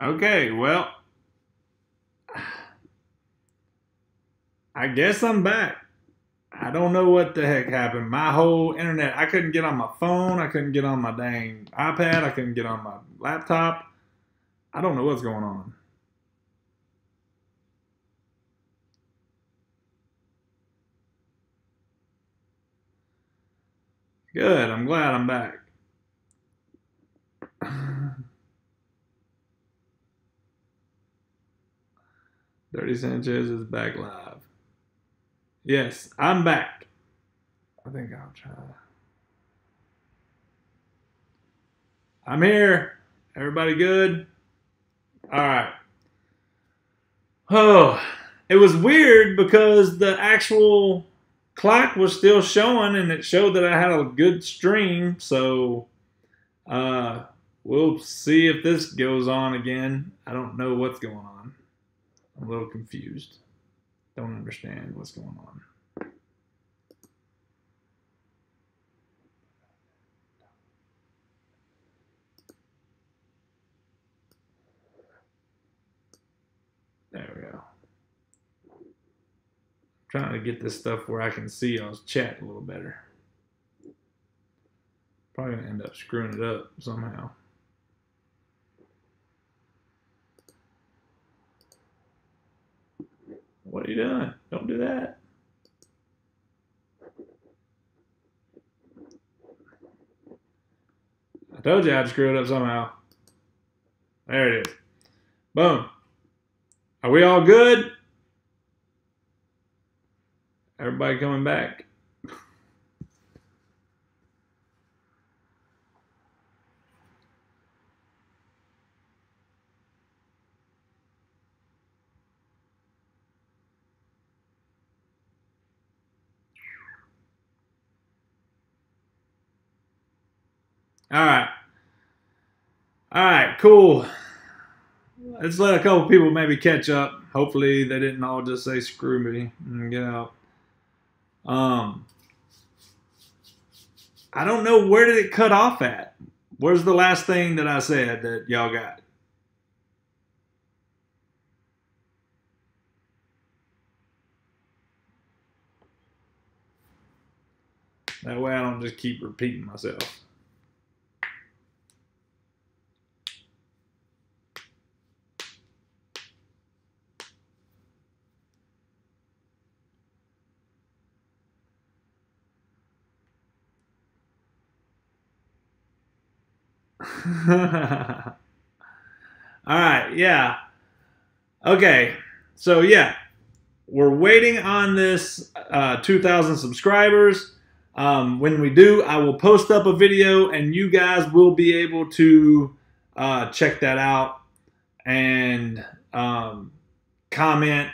Okay, well, I guess I'm back. I don't know what the heck happened. My whole internet, I couldn't get on my phone. I couldn't get on my dang iPad. I couldn't get on my laptop. I don't know what's going on. Good. I'm glad I'm back. 30 Sanchez is back live. Yes, I'm back. I think I'll try. I'm here. Everybody good? All right. Oh, it was weird because the actual clock was still showing and it showed that I had a good stream. So uh, we'll see if this goes on again. I don't know what's going on. I'm a little confused. Don't understand what's going on. There we go. Trying to get this stuff where I can see y'all's chat a little better. Probably gonna end up screwing it up somehow. What are you doing? Don't do that. I told you I'd screw it up somehow. There it is. Boom. Are we all good? Everybody coming back? All right. All right, cool. Let's let a couple people maybe catch up. Hopefully they didn't all just say screw me and get out. Um, I don't know, where did it cut off at? Where's the last thing that I said that y'all got? That way I don't just keep repeating myself. All right, yeah. Okay, so yeah, we're waiting on this 2,000 subscribers. When we do, I will post up a video and you guys will be able to check that out and comment,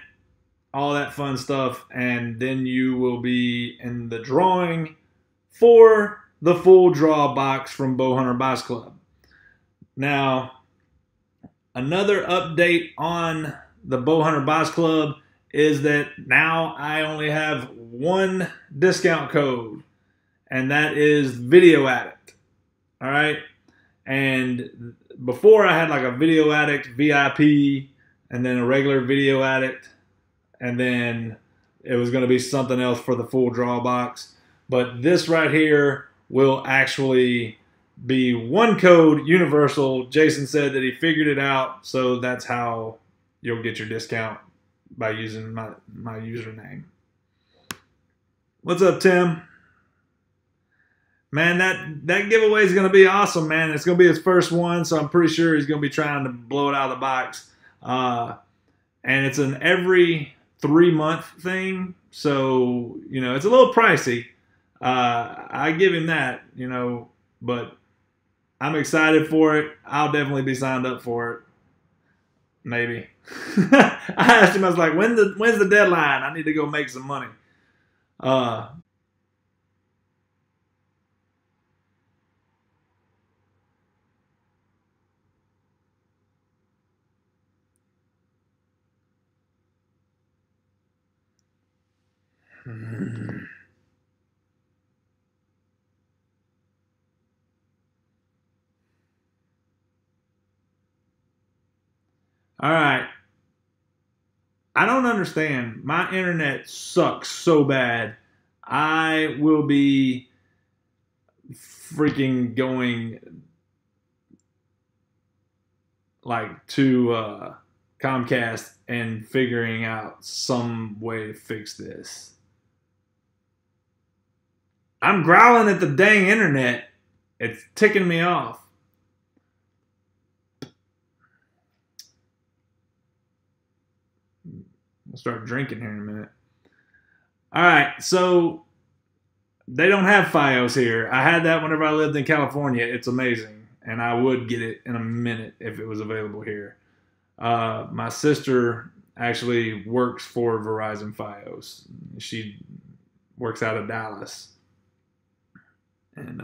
all that fun stuff. And then you will be in the drawing for the full draw box from Bowhunter Box Club. Now, another update on the Bowhunter Box Club is that now I only have one discount code, and that is Video Addict. All right. And before I had like a Video Addict VIP and then a regular Video Addict, and then it was going to be something else for the full draw box. But this right here will actually be one code universal. Jason said that he figured it out, so that's how you'll get your discount, by using my username. What's up, Tim? Man, that giveaway is going to be awesome, man. It's going to be his first one, so I'm pretty sure he's going to be trying to blow it out of the box. And it's an every 3-month thing, so, you know, it's a little pricey. I give him that, you know, but I'm excited for it. I'll definitely be signed up for it. Maybe. I asked him, I was like, when's the deadline? I need to go make some money. All right. I don't understand. My internet sucks so bad. I will be freaking going like to Comcast and figuring out some way to fix this. I'm growling at the dang internet. It's ticking me off. I'll start drinking here in a minute. All right, so they don't have FiOS here. I had that whenever I lived in California. It's amazing, and I would get it in a minute if it was available here. My sister actually works for Verizon FiOS. She works out of Dallas, and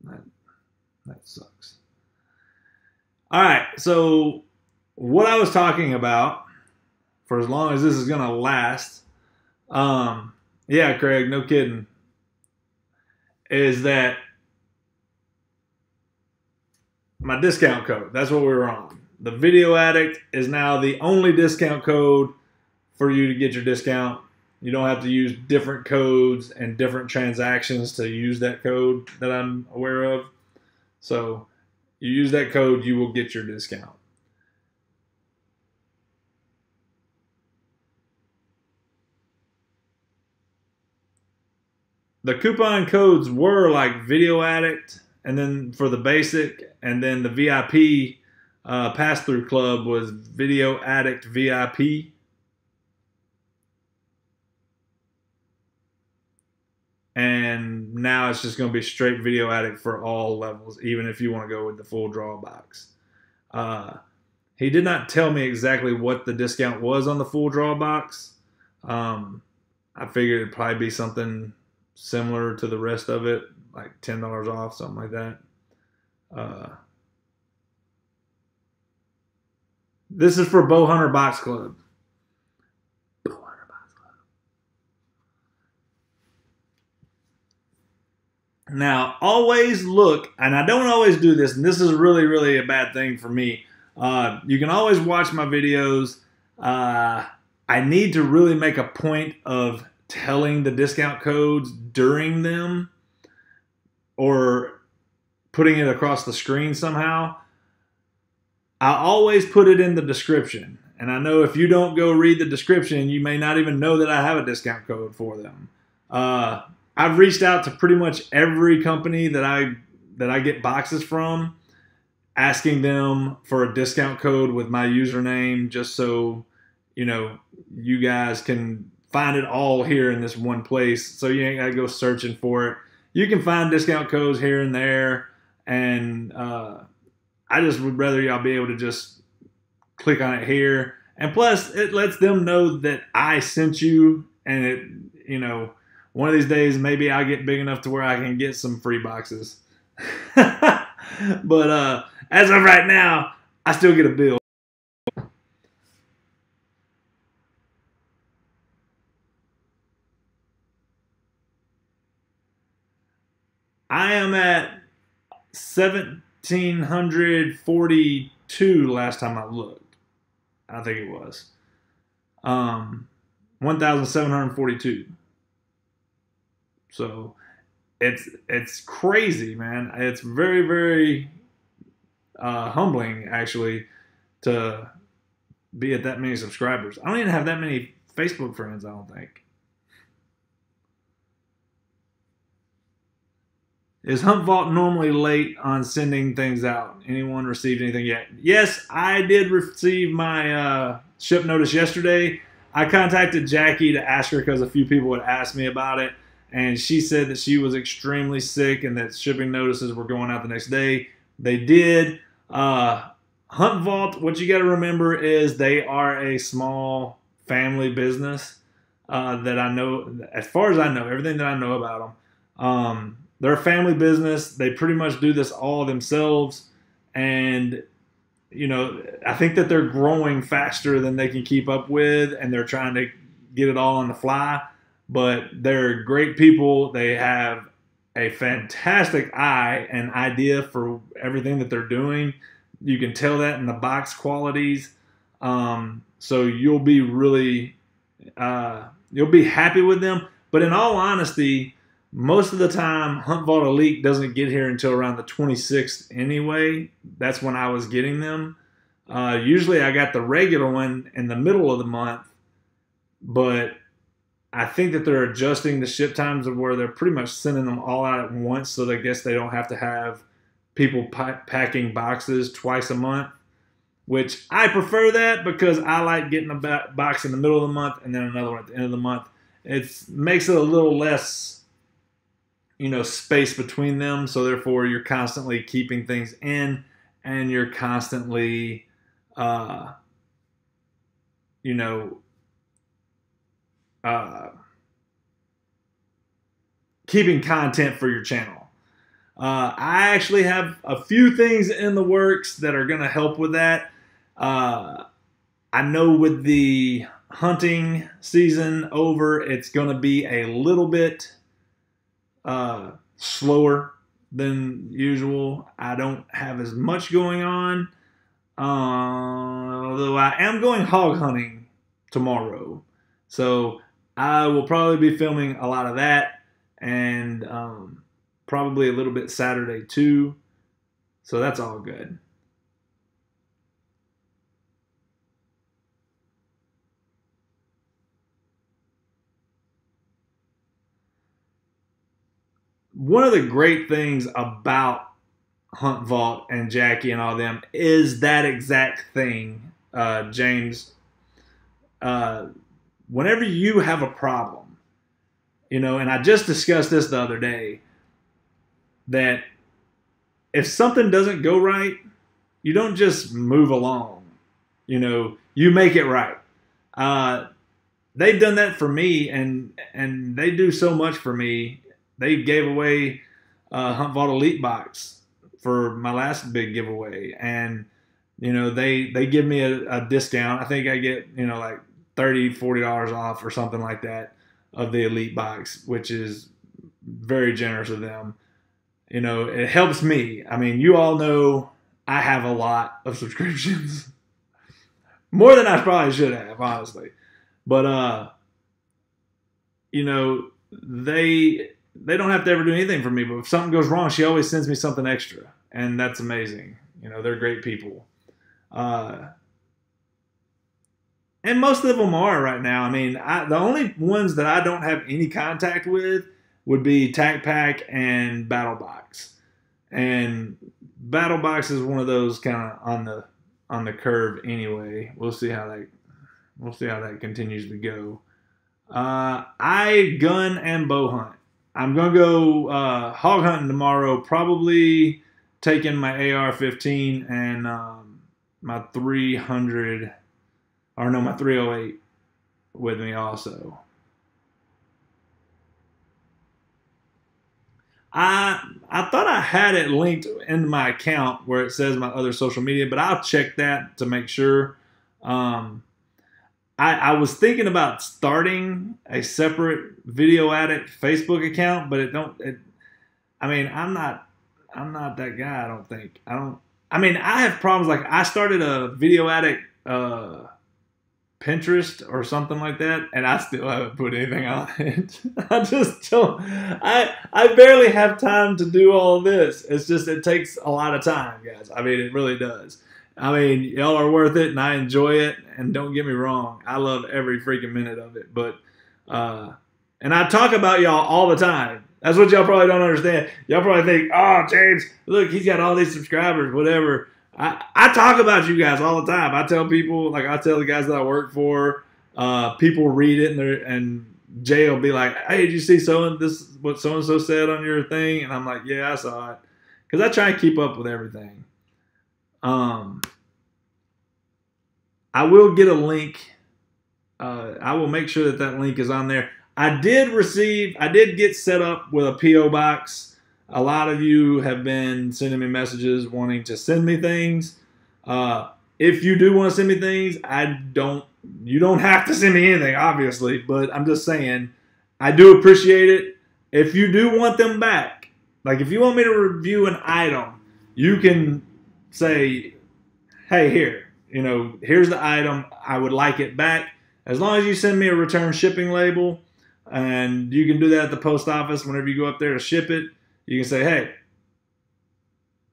that sucks. All right, so what I was talking about, for as long as this is gonna last, yeah, Craig, no kidding, is that my discount code. That's what we were on. The Video Addict is now the only discount code for you to get your discount. You don't have to use different codes and different transactions to use that code that I'm aware of. So you use that code, you will get your discount. The coupon codes were like Video Addict, and then for the basic, and then the VIP pass-through club was Video Addict VIP. And now it's just going to be straight Video Addict for all levels, even if you want to go with the full draw box. He did not tell me exactly what the discount was on the full draw box. I figured it'd probably be something similar to the rest of it, like $10 off, something like that. This is for Bow Hunter Box Club. Now, always look, and I don't always do this, and this is really, really a bad thing for me. You can always watch my videos. I need to really make a point of telling the discount codes during them or putting it across the screen somehow. I always put it in the description. And I know if you don't go read the description, you may not even know that I have a discount code for them. I've reached out to pretty much every company that I get boxes from, asking them for a discount code with my username, just so you guys can find it all here in this one place, so you ain't gotta go searching for it. You can find discount codes here and there, and I just would rather y'all be able to just click on it here. And plus, it lets them know that I sent you, and it, one of these days, maybe I'll get big enough to where I can get some free boxes. But as of right now, I still get a bill. I am at 1,742 last time I looked. I think it was. 1,742. So it's crazy, man. It's very, very humbling, actually, to be at that many subscribers. I don't even have that many Facebook friends, I don't think. Is Hunt Vault normally late on sending things out? Anyone received anything yet? Yes, I did receive my ship notice yesterday. I contacted Jackie to ask her because a few people had asked me about it. And she said that she was extremely sick and that shipping notices were going out the next day. They did. Hunt Vault, what you got to remember is they are a small family business that I know, as far as I know, everything that I know about them. They're a family business. They pretty much do this all themselves. And, I think that they're growing faster than they can keep up with, and they're trying to get it all on the fly. But they're great people. They have a fantastic eye and idea for everything that they're doing. You can tell that in the box qualities. So you'll be really you'll be happy with them. But in all honesty, most of the time, Hunt Vault Elite doesn't get here until around the 26th anyway. That's when I was getting them. Usually I got the regular one in the middle of the month, but I think that they're adjusting the ship times of where they're pretty much sending them all out at once, so I guess they don't have to have people packing boxes twice a month, which I prefer that because I like getting a box in the middle of the month and then another one at the end of the month. It makes it a little less, space between them, so therefore you're constantly keeping things in and you're constantly, keeping content for your channel. I actually have a few things in the works that are going to help with that. I know with the hunting season over, it's going to be a little bit slower than usual. I don't have as much going on, although I am going hog hunting tomorrow. So I will probably be filming a lot of that, and probably a little bit Saturday too. So that's all good. One of the great things about Hunt Vault and Jackie and all them is that exact thing, James. Whenever you have a problem, and I just discussed this the other day, that if something doesn't go right, you don't just move along. You make it right. They've done that for me, and they do so much for me. They gave away Hunt Vault Elite box for my last big giveaway, and they give me a discount. I think I get like $30-$40 off or something like that of the Elite box, which is very generous of them. It helps me. I mean, you all know I have a lot of subscriptions. More than I probably should have, honestly. But, they don't have to ever do anything for me. But if something goes wrong, she always sends me something extra. And that's amazing. They're great people. And most of them are right now. I mean, the only ones that I don't have any contact with would be Tac Pack and BattleBox. And BattleBox is one of those kind of on the curve anyway. We'll see how that continues to go. I gun and bow hunt. I'm gonna go hog hunting tomorrow. Probably taking my AR-15 and my 300. Or no, my 308 with me also. I thought I had it linked in my account where it says my other social media, but I'll check that to make sure. I was thinking about starting a separate Video Addict Facebook account, but I'm not that guy, I don't think. I have problems. Like, I started a Video Addict Pinterest or something like that, and I still haven't put anything on it. I just don't. I barely have time to do all this. It's just, it takes a lot of time, guys. It really does. Y'all are worth it, and I enjoy it. And don't get me wrong, I love every freaking minute of it. But and I talk about y'all all the time. That's what y'all probably don't understand. Y'all probably think, oh, James, look, he's got all these subscribers, whatever. I talk about you guys all the time. I tell people, like, I tell the guys that I work for, people read it, and Jay will be like, hey, did you see what so-and-so said on your thing? And I'm like, yeah, I saw it. Because I try and keep up with everything. I will get a link. I will make sure that link is on there. I did get set up with a P.O. box. A lot of you have been sending me messages wanting to send me things. If you do want to send me things, you don't have to send me anything, obviously, but I'm just saying, I do appreciate it. If you do want them back, like if you want me to review an item, you can say, hey, here, here's the item. I would like it back. As long as you send me a return shipping label, and you can do that at the post office whenever you go up there to ship it, you can say, hey,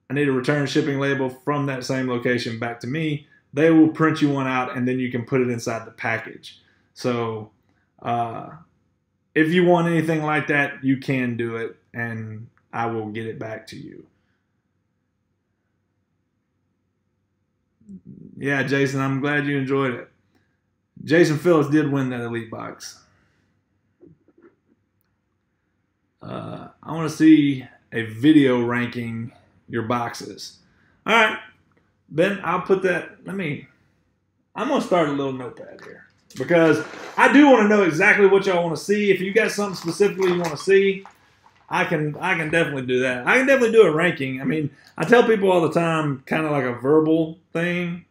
I need a return shipping label from that same location back to me. They will print you one out, and then you can put it inside the package. So if you want anything like that, you can do it, and I will get it back to you. Yeah, Jason, I'm glad you enjoyed it. Jason Phillips did win that Elite box. I want to see a video ranking your boxes. All right, then I'll put that. I'm going to start a little notepad here because I do want to know exactly what y'all want to see. If you got something specifically you want to see, I can definitely do that. I can definitely do a ranking. I mean, I tell people all the time, kind of like a verbal thing.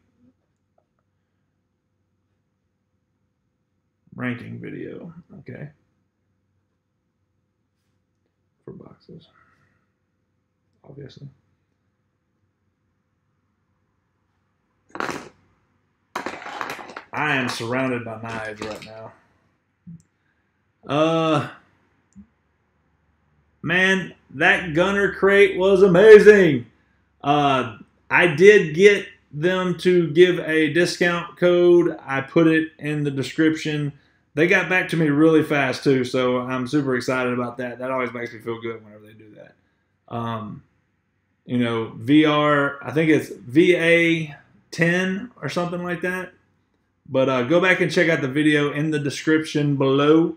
Ranking video, okay. For boxes, obviously. I am surrounded by knives right now. Man, that gunner crate was amazing. I did get them to give a discount code. I put it in the description. They got back to me really fast too, so I'm super excited about that. That always makes me feel good whenever they do that. VR, I think it's VA10 or something like that. But go back and check out the video in the description below.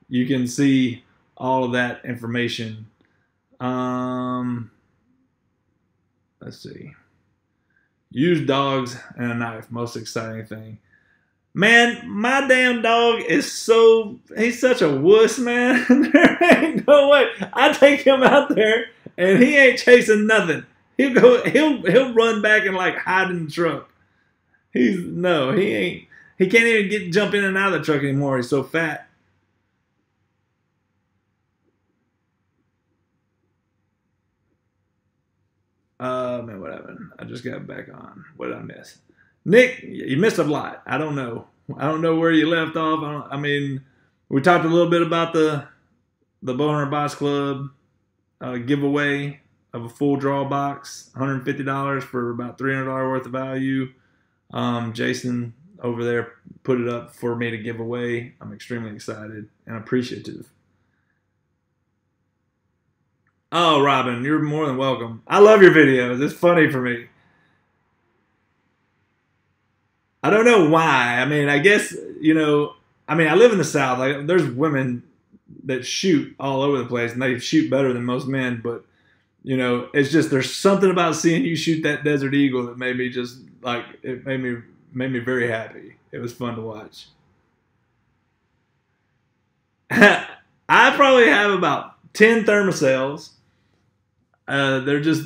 You can see all of that information. Let's see. Use dogs and a knife. Most exciting thing. Man, my damn dog is he's such a wuss, man. There ain't no way. I take him out there and he ain't chasing nothing. He'll run back and like hide in the truck. He ain't. He can't even jump in and out of the truck anymore. He's so fat. Man, what happened? I just got back on. What did I miss? Nick, you missed a lot. I don't know. I don't know where you left off. I mean, we talked a little bit about the Bowhunter Box Club giveaway of a full draw box, $150 for about $300 worth of value. Jason over there put it up for me to give away. I'm extremely excited and appreciative. Oh, Robin, you're more than welcome. I love your videos. It's funny for me. I don't know why. I mean, I guess, I live in the South. Like, there's women that shoot all over the place, and they shoot better than most men. But, it's just there's something about seeing you shoot that Desert Eagle that made me just, like, it made me very happy. It was fun to watch. I probably have about 10 thermocells. They're just...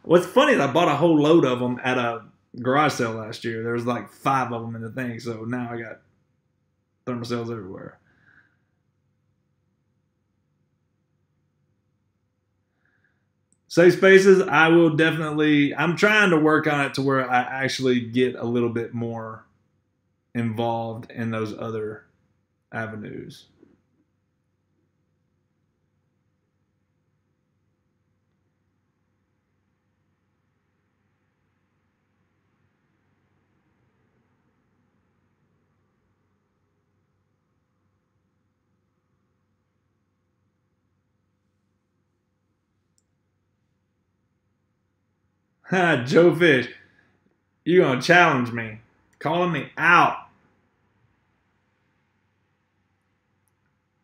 What's funny is I bought a whole load of them at a garage sale last year. There was like 5 of them in the thing, so now I got thermocells everywhere. Safe spaces, I will definitely... I'm trying to work on it to where I actually get a little bit more involved in those other avenues. Joe Fish, you're going to challenge me, calling me out.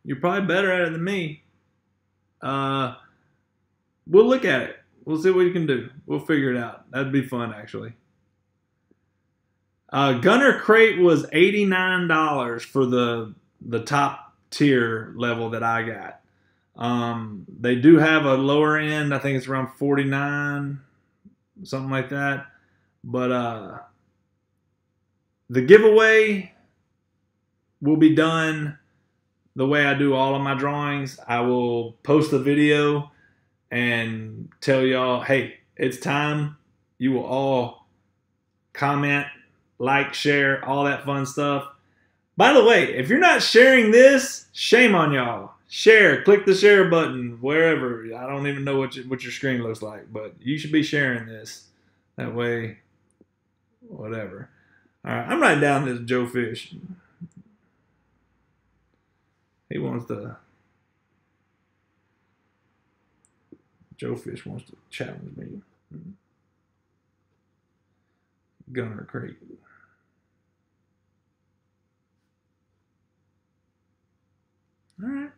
You're probably better at it than me. We'll look at it. We'll see what you can do. We'll figure it out. That'd be fun, actually. Gunner crate was $89 for the top tier level that I got. They do have a lower end. I think it's around $49. Something like that. But the giveaway will be done the way I do all of my drawings. I will post a video and tell y'all, hey, it's time. You will all comment, like, share, all that fun stuff. By the way, if you're not sharing this, shame on y'all. Share. Click the share button wherever. I don't even know what your screen looks like, but you should be sharing this. That way, whatever. All right, I'm writing down this Joe Fish. Joe Fish wants to challenge me. Gunner Crate. All right.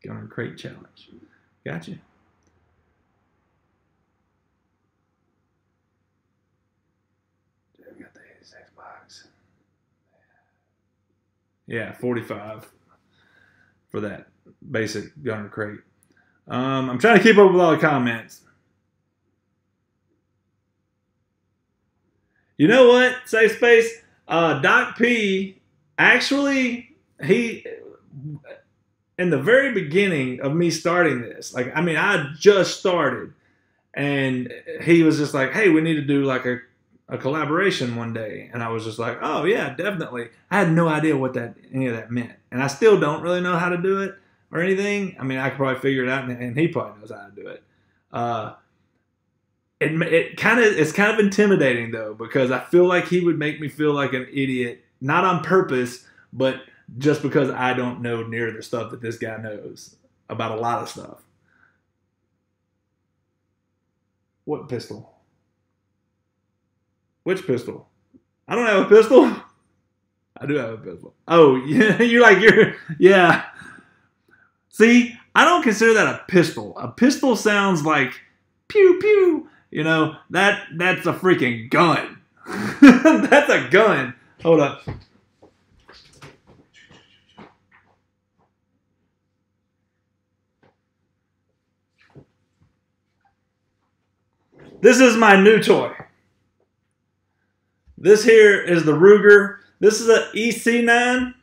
Gunner Crate challenge. Gotcha. I got the 86 box. Yeah, 45 for that basic Gunner Crate. I'm trying to keep up with all the comments. You know what? Safe space. Doc P. Actually, he in the very beginning of me starting this, like, I mean, I just started, and he was just like, "Hey, we need to do like a collaboration one day," and I was just like, "Oh yeah, definitely." I had no idea what any of that meant, and I still don't really know how to do it or anything. I mean, I could probably figure it out, and he probably knows how to do it. It's kind of intimidating though, because I feel like he would make me feel like an idiot, not on purpose, but just because I don't know near the stuff that this guy knows about a lot of stuff. What pistol? Which pistol? I don't have a pistol. I do have a pistol. Oh, yeah, yeah. See, I don't consider that a pistol. A pistol sounds like pew pew. You know, that's a freaking gun. That's a gun. Hold up. This is my new toy. This here is the Ruger. This is an EC9.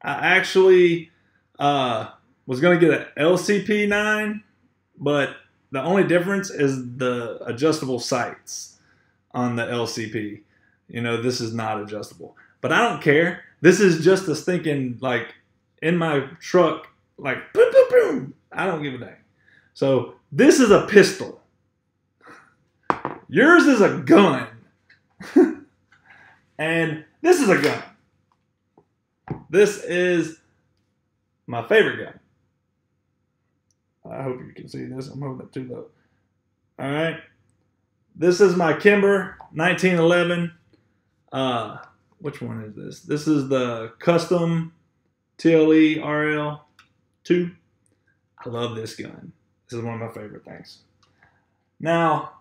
I actually was going to get an LCP9, but the only difference is the adjustable sights on the LCP. You know, this is not adjustable. But I don't care. This is just a stinking, like, in my truck, like, boom, boom, boom. I don't give a dang. So this is a pistol. Yours is a gun. And this is a gun. This is my favorite gun. I hope you can see this. I'm holding it too low. All right. This is my Kimber 1911. Which one is this? This is the custom TLE RL 2. I love this gun. This is one of my favorite things. Now,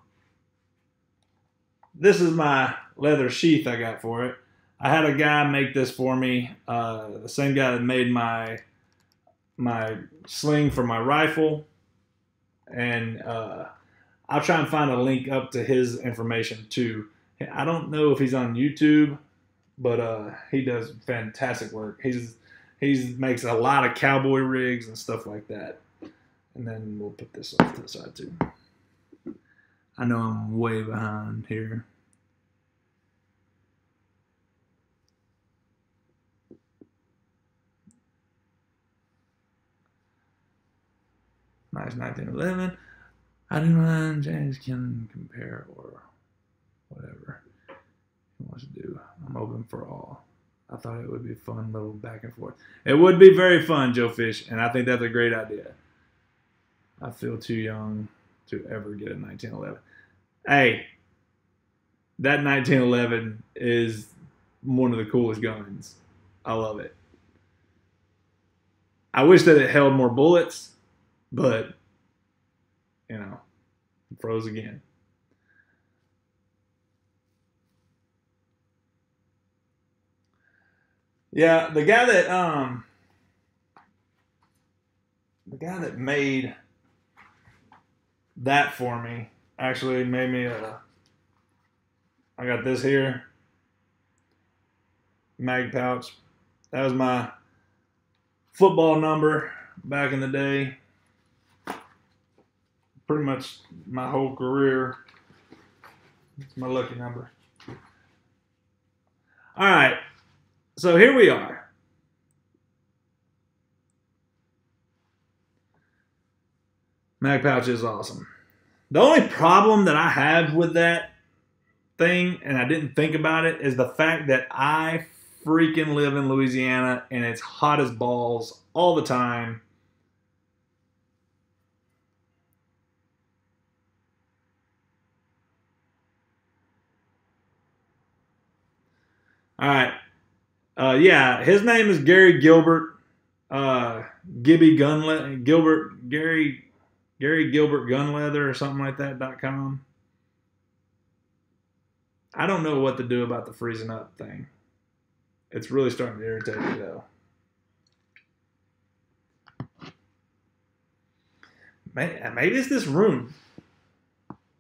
this is my leather sheath I got for it. I had a guy make this for me. The same guy that made my sling for my rifle. And I'll try and find a link up to his information too. I don't know if he's on YouTube, but he does fantastic work. He makes a lot of cowboy rigs and stuff like that. And then we'll put this off to the side too. I know I'm way behind here. Nice 1911. I do not James can compare or whatever he wants to do. I'm open for all. I thought it would be a fun little back and forth. It would be very fun, Joe Fish, and I think that's a great idea. I feel too young to ever get a 1911. Hey, that 1911 is one of the coolest guns. I love it. I wish that it held more bullets, but, you know, it froze again. Yeah, the guy that made that for me actually made me I got this here mag pouch. That was my football number back in the day. pretty much my whole career. It's my lucky number. All right, so here we are. Mag Pouch is awesome. The only problem that I have with that thing, and I didn't think about it, is the fact that I freaking live in Louisiana and it's hot as balls all the time. All right. Yeah, his name is Gary Gilbert. Gibby Gunleather, Gary Gilbert Gunleather or something like that.com. I don't know what to do about the freezing up thing. It's really starting to irritate me though. Maybe it's this room.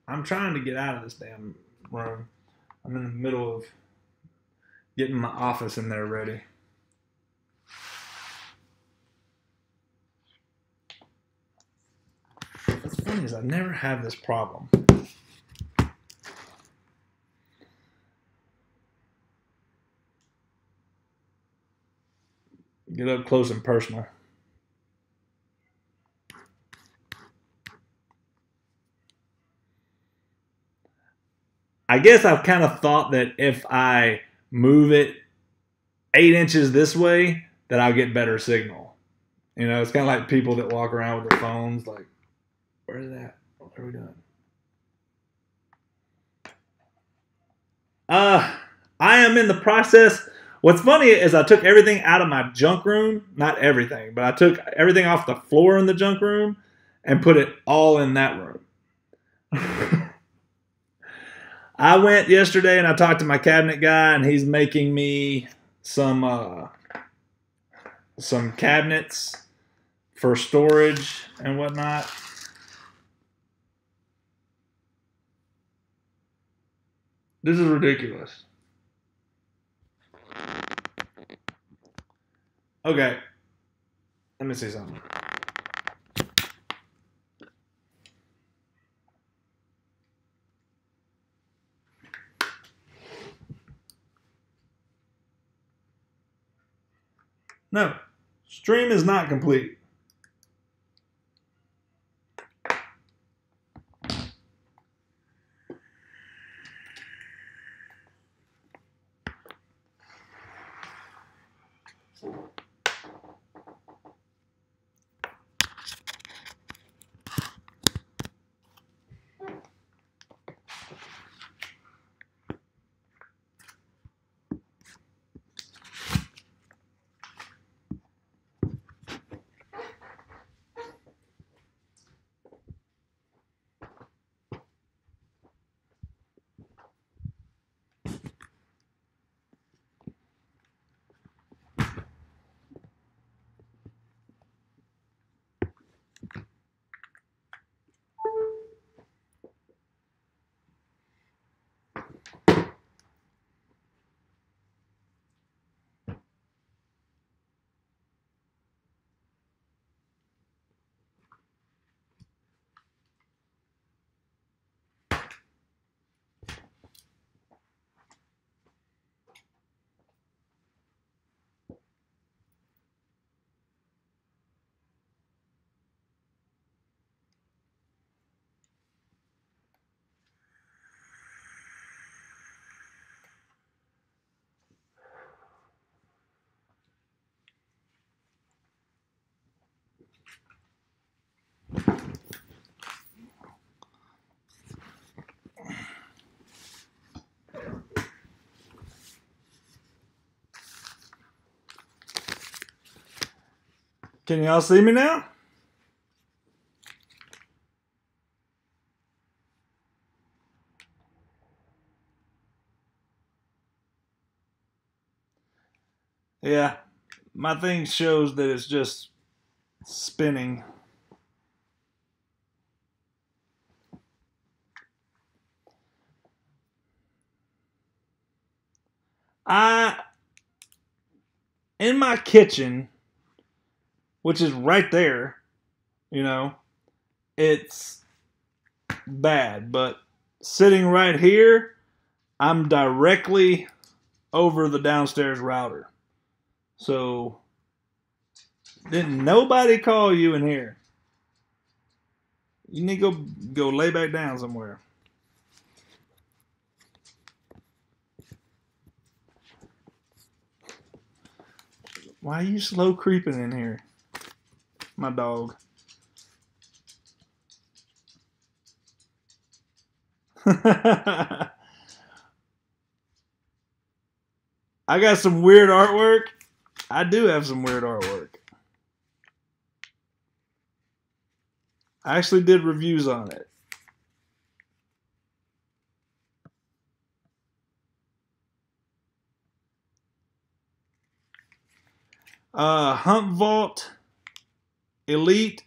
I'm trying to get out of this damn room. I'm in the middle of getting my office in there ready. What's funny is I never have this problem. Get up close and personal. I guess I've kind of thought that if I move it 8 inches this way, that I'll get better signal. You know, it's kind of like people that walk around with their phones like, where's that? What are we doing? I am in the process. What's funny is I took everything out of my junk room. Not everything, but I took everything off the floor in the junk room and put it all in that room. I went yesterday and I talked to my cabinet guy, and he's making me some cabinets for storage and whatnot. This is ridiculous. Okay. Let me see something. No. Stream is not complete. Can y'all see me now? Yeah, my thing shows that it's just spinning. In my kitchen, which is right there, you know, it's bad, but sitting right here, I'm directly over the downstairs router. So, didn't nobody call you in here? You need to go lay back down somewhere. Why are you slow creeping in here? My dog. I got some weird artwork. I do have some weird artwork. I actually did reviews on it. Hunt Vault Elite.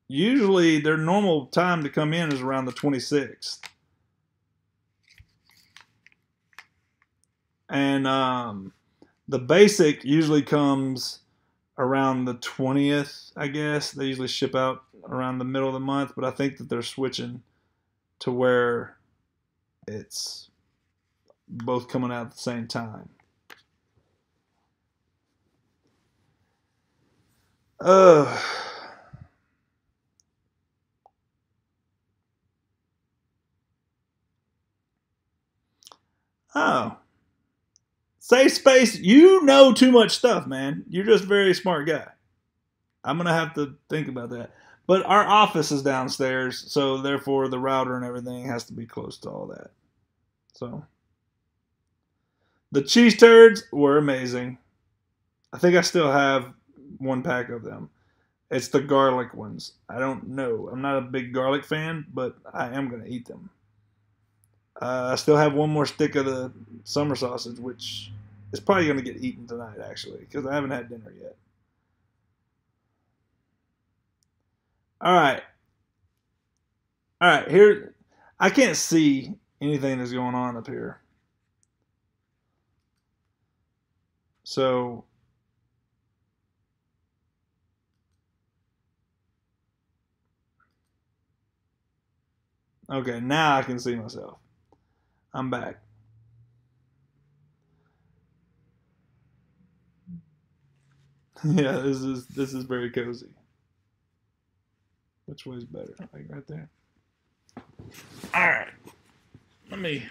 Usually their normal time to come in is around the 26th. And the basic usually comes around the 20th, I guess. They usually ship out around the middle of the month, but I think that they're switching to where it's both coming out at the same time. Oh. Safe space, you know too much stuff, man. You're just a very smart guy. I'm going to have to think about that. But our office is downstairs, so therefore the router and everything has to be close to all that. So, the cheese turds were amazing. I think I still have one pack of them. It's the garlic ones. I don't know. I'm not a big garlic fan, but I am going to eat them. I still have one more stick of the summer sausage, which is probably going to get eaten tonight, actually, because I haven't had dinner yet. All right. All right, here. I can't see anything that's going on up here. So, okay, now I can see myself. I'm back. Yeah, this is very cozy. Which way's better? Like right there. All right. Let me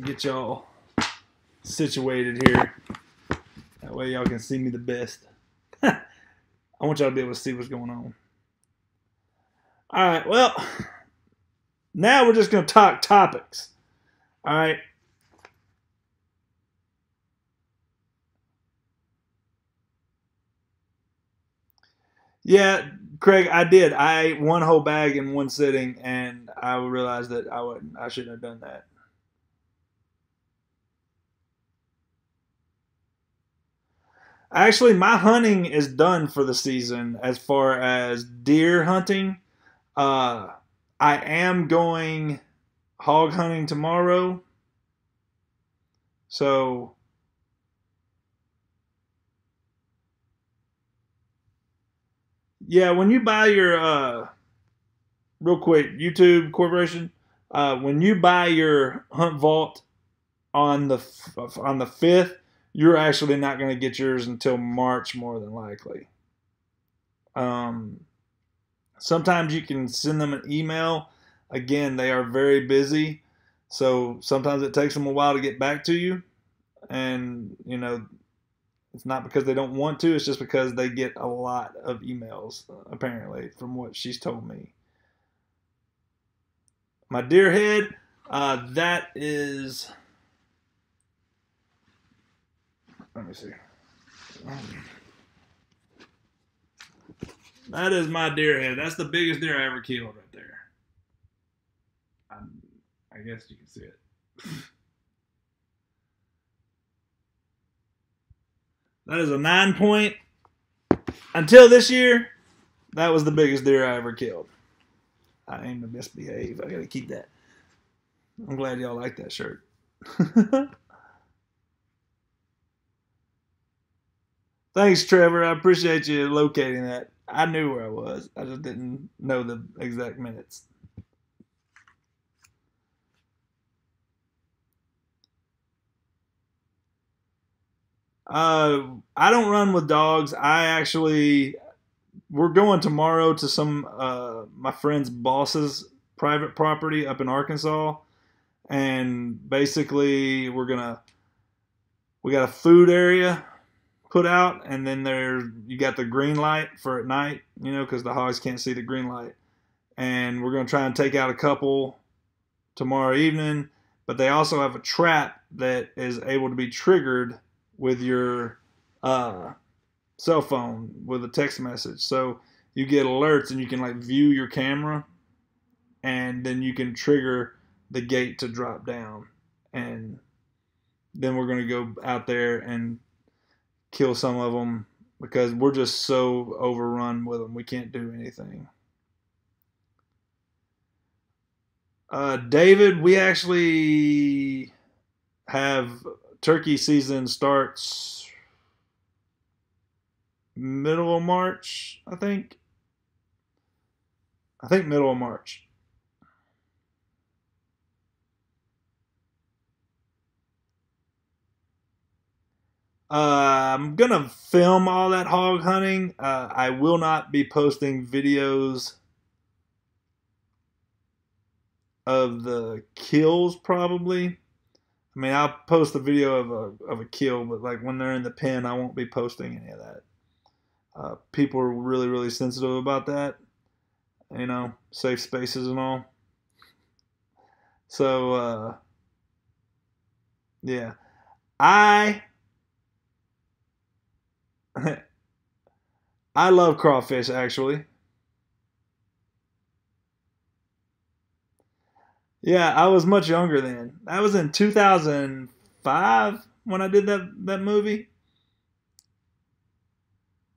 get y'all situated here. That way y'all can see me the best. I want y'all to be able to see what's going on. All right. Well, now we're just going to talk topics. All right. Yeah, Craig, I did. I ate one whole bag in one sitting, and I realized that I shouldn't have done that. Actually, my hunting is done for the season as far as deer hunting. Uh, I am going hog hunting tomorrow. So, yeah, when you buy your, real quick, YouTube Corporation, when you buy your Hunt Vault on the 5th, you're actually not going to get yours until March, more than likely. Um, Sometimes you can send them an email. Again, they are very busy, so sometimes it takes them a while to get back to you. And it's not because they don't want to; it's just because they get a lot of emails, apparently, from what she's told me. My deer head, that is. Let me see. That is my deer head. That's the biggest deer I ever killed right there. I guess you can see it. That is a 9-point. Until this year, that was the biggest deer I ever killed. I aim to misbehave. I gotta keep that. I'm glad y'all like that shirt. Thanks, Trevor. I appreciate you locating that. I knew where I was. I just didn't know the exact minutes. I don't run with dogs. We're going tomorrow to some my friend's boss's private property up in Arkansas, and basically we got a food area put out, and then you got the green light for at night, because the hogs can't see the green light, and we're gonna try and take out a couple tomorrow evening. But they also have a trap that is able to be triggered with your uh, cell phone with a text message. So you get alerts and you can like view your camera, and then you can trigger the gate to drop down. And then we're going to go out there and kill some of them because we're just so overrun with them. We can't do anything. David, we actually have turkey season starts middle of March, I think. I think middle of March. I'm gonna film all that hog hunting. I will not be posting videos of the kills probably. I mean, I'll post a video of a kill, but like when they're in the pen, I won't be posting any of that. People are really really sensitive about that. Safe spaces and all. So yeah, I I love crawfish actually. Yeah, I was much younger then. That was in 2005 when I did that movie.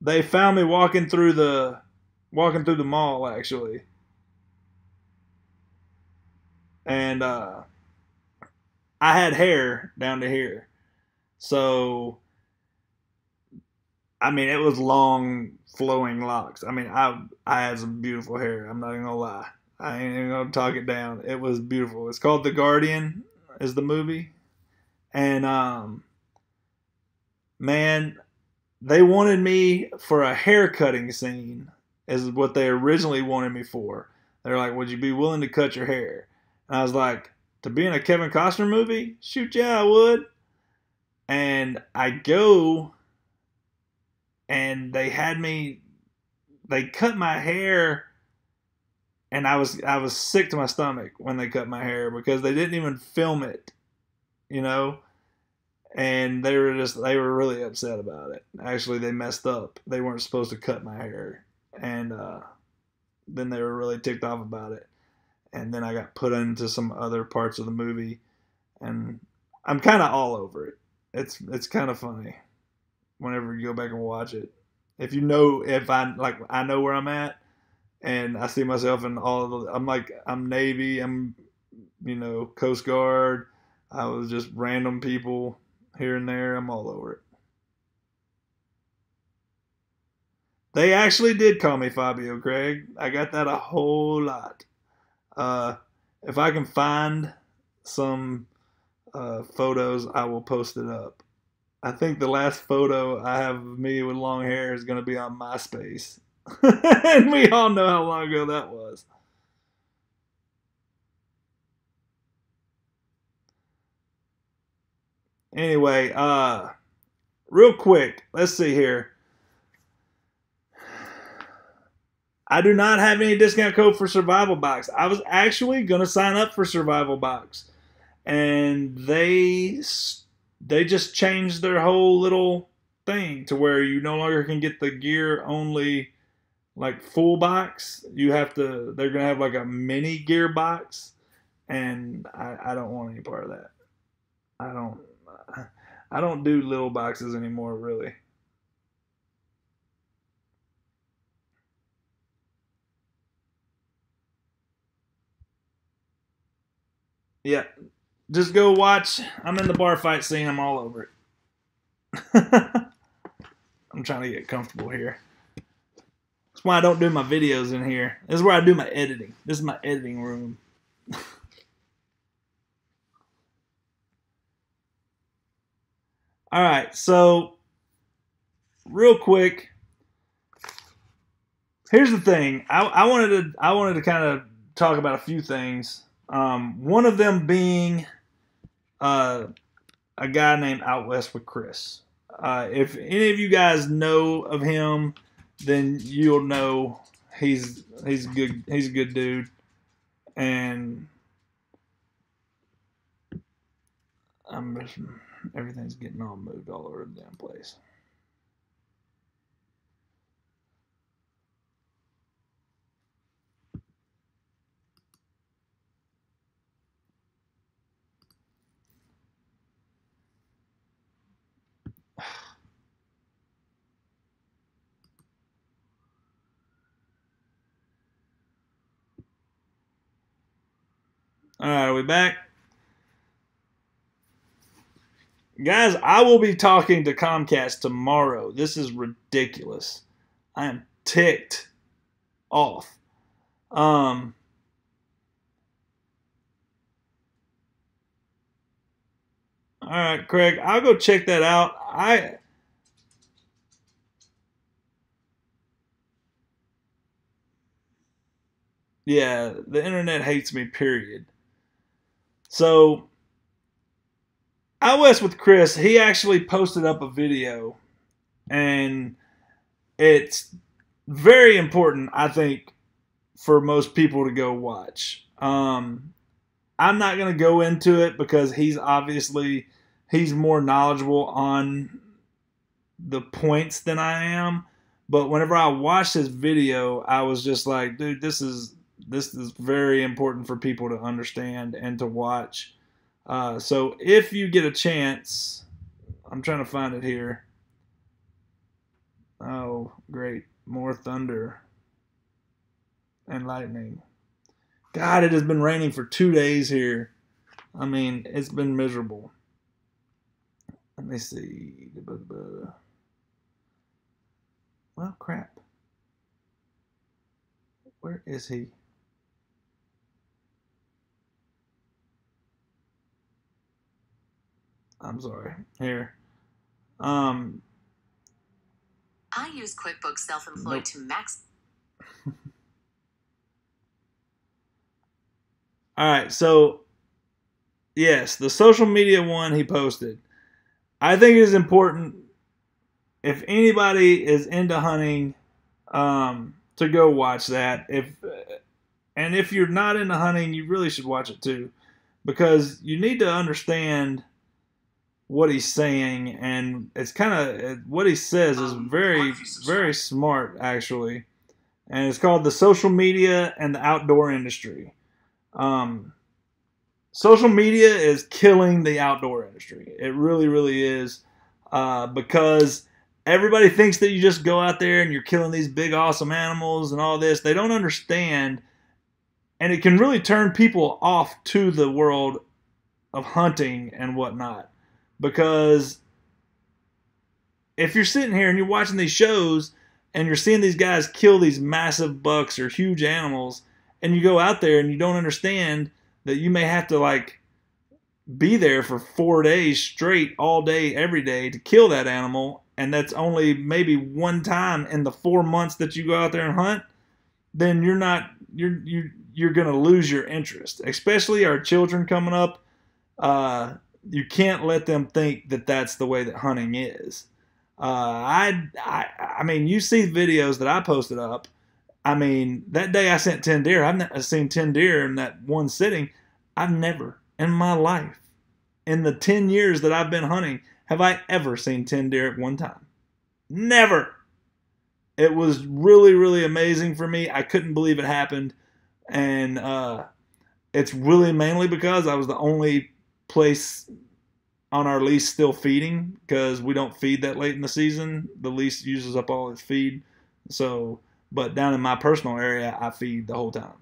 They found me walking through the mall actually, and I had hair down to here. So I mean, it was long flowing locks. I mean, I had some beautiful hair. I'm not even gonna lie. I ain't even gonna talk it down. It was beautiful. It's called The Guardian, is the movie, and man, they wanted me for a hair cutting scene, is what they originally wanted me for. They're like, "Would you be willing to cut your hair?" And I was like, "To be in a Kevin Costner movie? Shoot, yeah, I would." And I go, and they cut my hair, and I was sick to my stomach when they cut my hair because they didn't even film it, you know. And they were really upset about it. Actually, they messed up. They weren't supposed to cut my hair, and then they were really ticked off about it. And then I got put into some other parts of the movie, and I'm kind of all over it. It's kind of funny whenever you go back and watch it. If I know where I'm at, and I see myself in all of the. I'm Navy. I'm Coast Guard. I was just random people here and there. I'm all over it. They actually did call me Fabio, Craig. I got that a whole lot. Uh, if I can find some photos, I will post it up. I think the last photo I have of me with long hair is going to be on MySpace. And we all know how long ago that was. Anyway, real quick, let's see here. I do not have any discount code for Survival Box. I was actually going to sign up for Survival Box, and they just changed their whole little thing to where you no longer can get the gear only like full box. They're gonna have like a mini gear box, and I don't want any part of that. I don't I don't do little boxes anymore, really. Yeah, just go watch. I'm in the bar fight scene. I'm all over it. I'm trying to get comfortable here. That's why I don't do my videos in here. This is where I do my editing. This is my editing room. All right, so real quick, here's the thing. I wanted to kind of talk about a few things. One of them being a guy named Out West with Chris. If any of you guys know of him, then you'll know he's good. He's a good dude, and everything's getting all moved all over the damn place. All right, are we back? Guys, I will be talking to Comcast tomorrow. This is ridiculous. I am ticked off. All right, Craig, I'll go check that out. Yeah, the internet hates me, period. So, Out West with Chris, he actually posted up a video, and it's very important, I think, for most people to go watch. I'm not going to go into it because he's more knowledgeable on the points than I am. But whenever I watched this video, I was just like, dude, this is very important for people to understand and to watch. So if you get a chance, I'm trying to find it here. Oh, great. More thunder and lightning. God, it has been raining for 2 days here. I mean, it's been miserable. Let me see. Well, crap. Where is he? I'm sorry. Here. I use QuickBooks Self-Employed to max. All right, so yes, the social media one he posted. I think it is important if anybody is into hunting to go watch that. And if you're not into hunting, you really should watch it too, because you need to understand what he's saying, and it's kind of what he says is very, very smart actually, and it's called The Social Media and the Outdoor Industry. Social media is killing the outdoor industry. It really, really is, because everybody thinks that you just go out there and you're killing these big, awesome animals and all this. They don't understand, and it can really turn people off to the world of hunting and whatnot. Because if you're sitting here and you're watching these shows and you're seeing these guys kill these massive bucks or huge animals, and you go out there and you don't understand that you may have to like be there for 4 days straight, all day, every day to kill that animal, and that's only maybe one time in the 4 months that you go out there and hunt, then you're going to lose your interest. Especially our children coming up. You can't let them think that that's the way that hunting is. I mean, you see videos that I posted up. I mean, that day I sent 10 deer. I've seen 10 deer in that one sitting. I've never in my life, in the 10 years that I've been hunting, have I ever seen 10 deer at one time. Never. It was really, really amazing for me. I couldn't believe it happened. And it's really mainly because I was the only place on our lease still feeding, because we don't feed that late in the season. The lease uses up all its feed. So, but down in my personal area, I feed the whole time.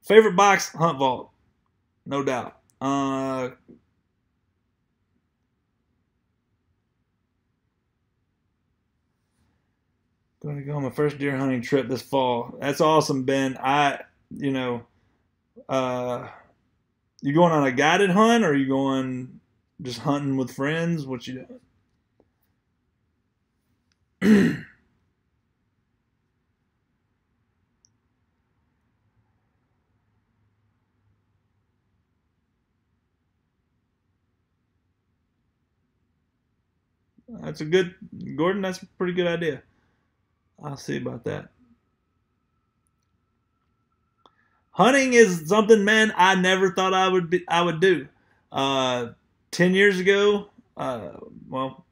Favorite box, Hunt Vault, no doubt. Going to go on my first deer hunting trip this fall. That's awesome, Ben. You know, you going on a guided hunt, or are you going just hunting with friends? What you doing? That's a good, Gordon. That's a pretty good idea. I'll see about that. Hunting is something, man, I never thought I would do. Uh, 10 years ago, well,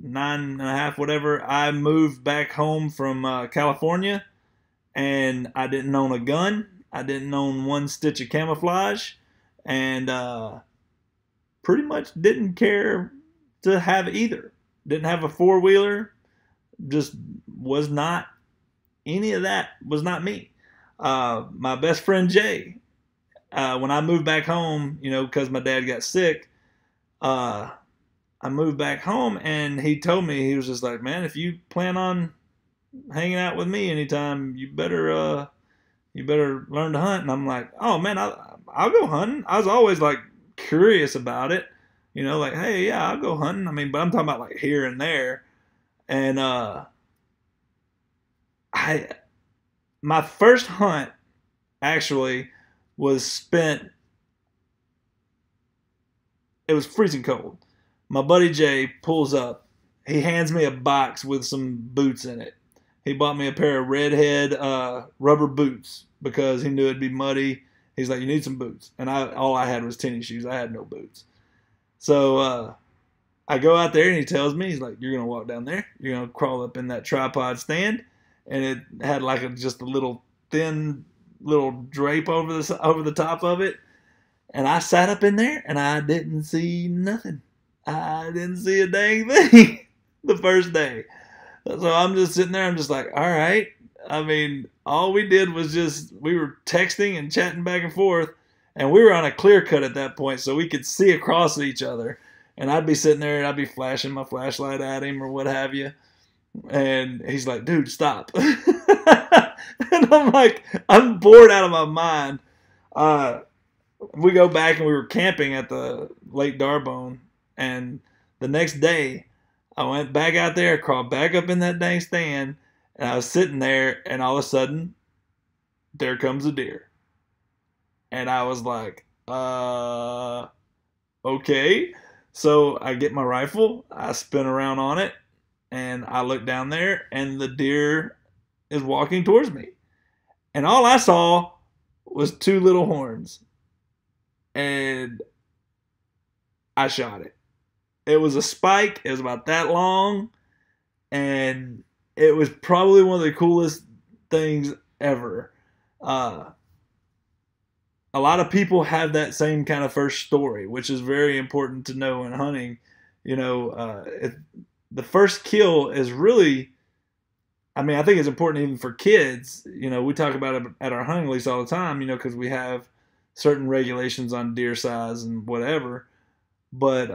9.5, whatever, I moved back home from California, and I didn't own a gun. I didn't own one stitch of camouflage, and pretty much didn't care to have either. Didn't have a four wheeler. Just was not any of that. Was not me. My best friend Jay, when I moved back home, because my dad got sick, I moved back home, and he told me, he was just like, man, if you plan on hanging out with me anytime, you better learn to hunt. And I'm like, oh man, I'll go hunting. I was always like curious about it, like, hey, yeah, I'll go hunting. I mean, but I'm talking about like here and there. And my first hunt actually was spent. It was freezing cold. My buddy Jay pulls up. He hands me a box with some boots in it. He bought me a pair of redhead rubber boots because he knew it'd be muddy. He's like, you need some boots. And all I had was tennis shoes. I had no boots. So I go out there, and he tells me, he's like, you're going to walk down there. You're going to crawl up in that tripod stand. And it had like just a little thin little drape over the top of it. And I sat up in there, and I didn't see nothing. I didn't see a dang thing the first day. So I'm just sitting there. I'm just like, all right. I mean, all we did was we were texting and chatting back and forth. And we were on a clear cut at that point, so we could see across each other. And I'd be sitting there, and I'd be flashing my flashlight at him or what have you. And he's like, dude, stop. And I'm like, I'm bored out of my mind. We go back, and we were camping at the Lake Darbone. And the next day, I went back out there, crawled back up in that dang stand, and I was sitting there, and all of a sudden, there comes a deer. And I was like, okay. So I get my rifle, I spin around on it, and I look down there, and the deer is walking towards me. And all I saw was two little horns. And I shot it. It was a spike. It was about that long. And it was probably one of the coolest things ever. A lot of people have that same kind of first story, which is very important to know in hunting. The first kill is really, I mean, I think it's important even for kids. We talk about it at our hunting lease all the time, because we have certain regulations on deer size and whatever. But,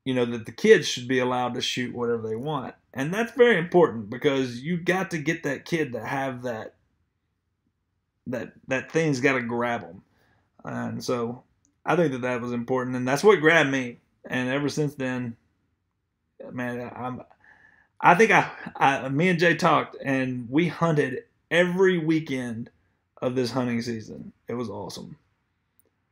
that the kids should be allowed to shoot whatever they want. And that's very important because you got to get that kid to have that thing's got to grab them. And so I think that was important, and that's what grabbed me. And ever since then, man, I think me and Jay talked, and we hunted every weekend of this hunting season. It was awesome.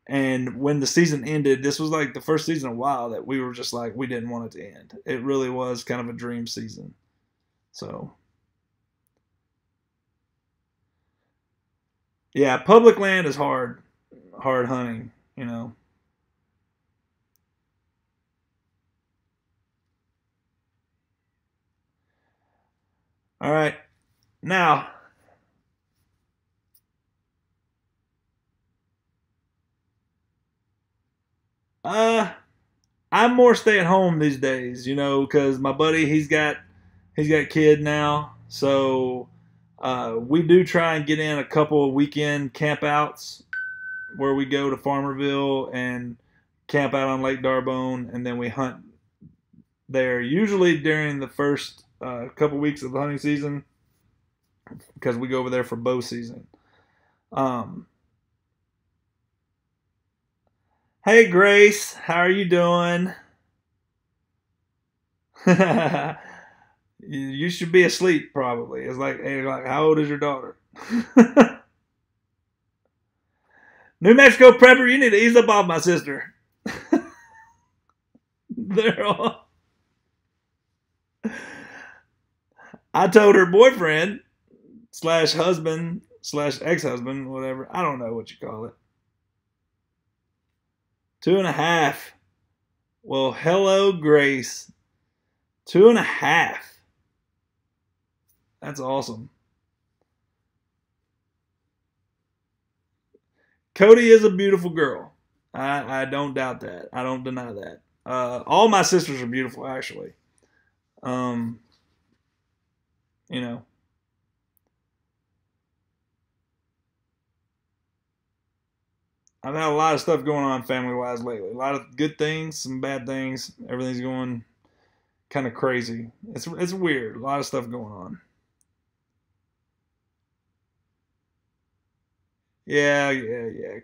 And when the season ended, this was like the first season in a while that we were just like, we didn't want it to end. It really was kind of a dream season. So, yeah, public land is hard hunting, All right. Now, I'm more stay at home these days, because my buddy, he's got kid now. So, we do try and get in a couple of weekend campouts where we go to Farmerville and camp out on Lake Darbone, and then we hunt there. Usually during the first couple weeks of the hunting season because we go over there for bow season. Hey Grace, how are you doing? You should be asleep probably. It's like 8 o'clock. How old is your daughter? New Mexico prepper, you need to ease up off my sister. They're all. I told her boyfriend / husband / ex-husband, whatever. I don't know what you call it. 2.5. Well, hello, Grace. 2.5. That's awesome. Cody is a beautiful girl. I don't doubt that. I don't deny that. All my sisters are beautiful, actually. You know. I've had a lot of stuff going on family-wise lately. A lot of good things, some bad things. Everything's going kind of crazy. It's weird. A lot of stuff going on. Yeah,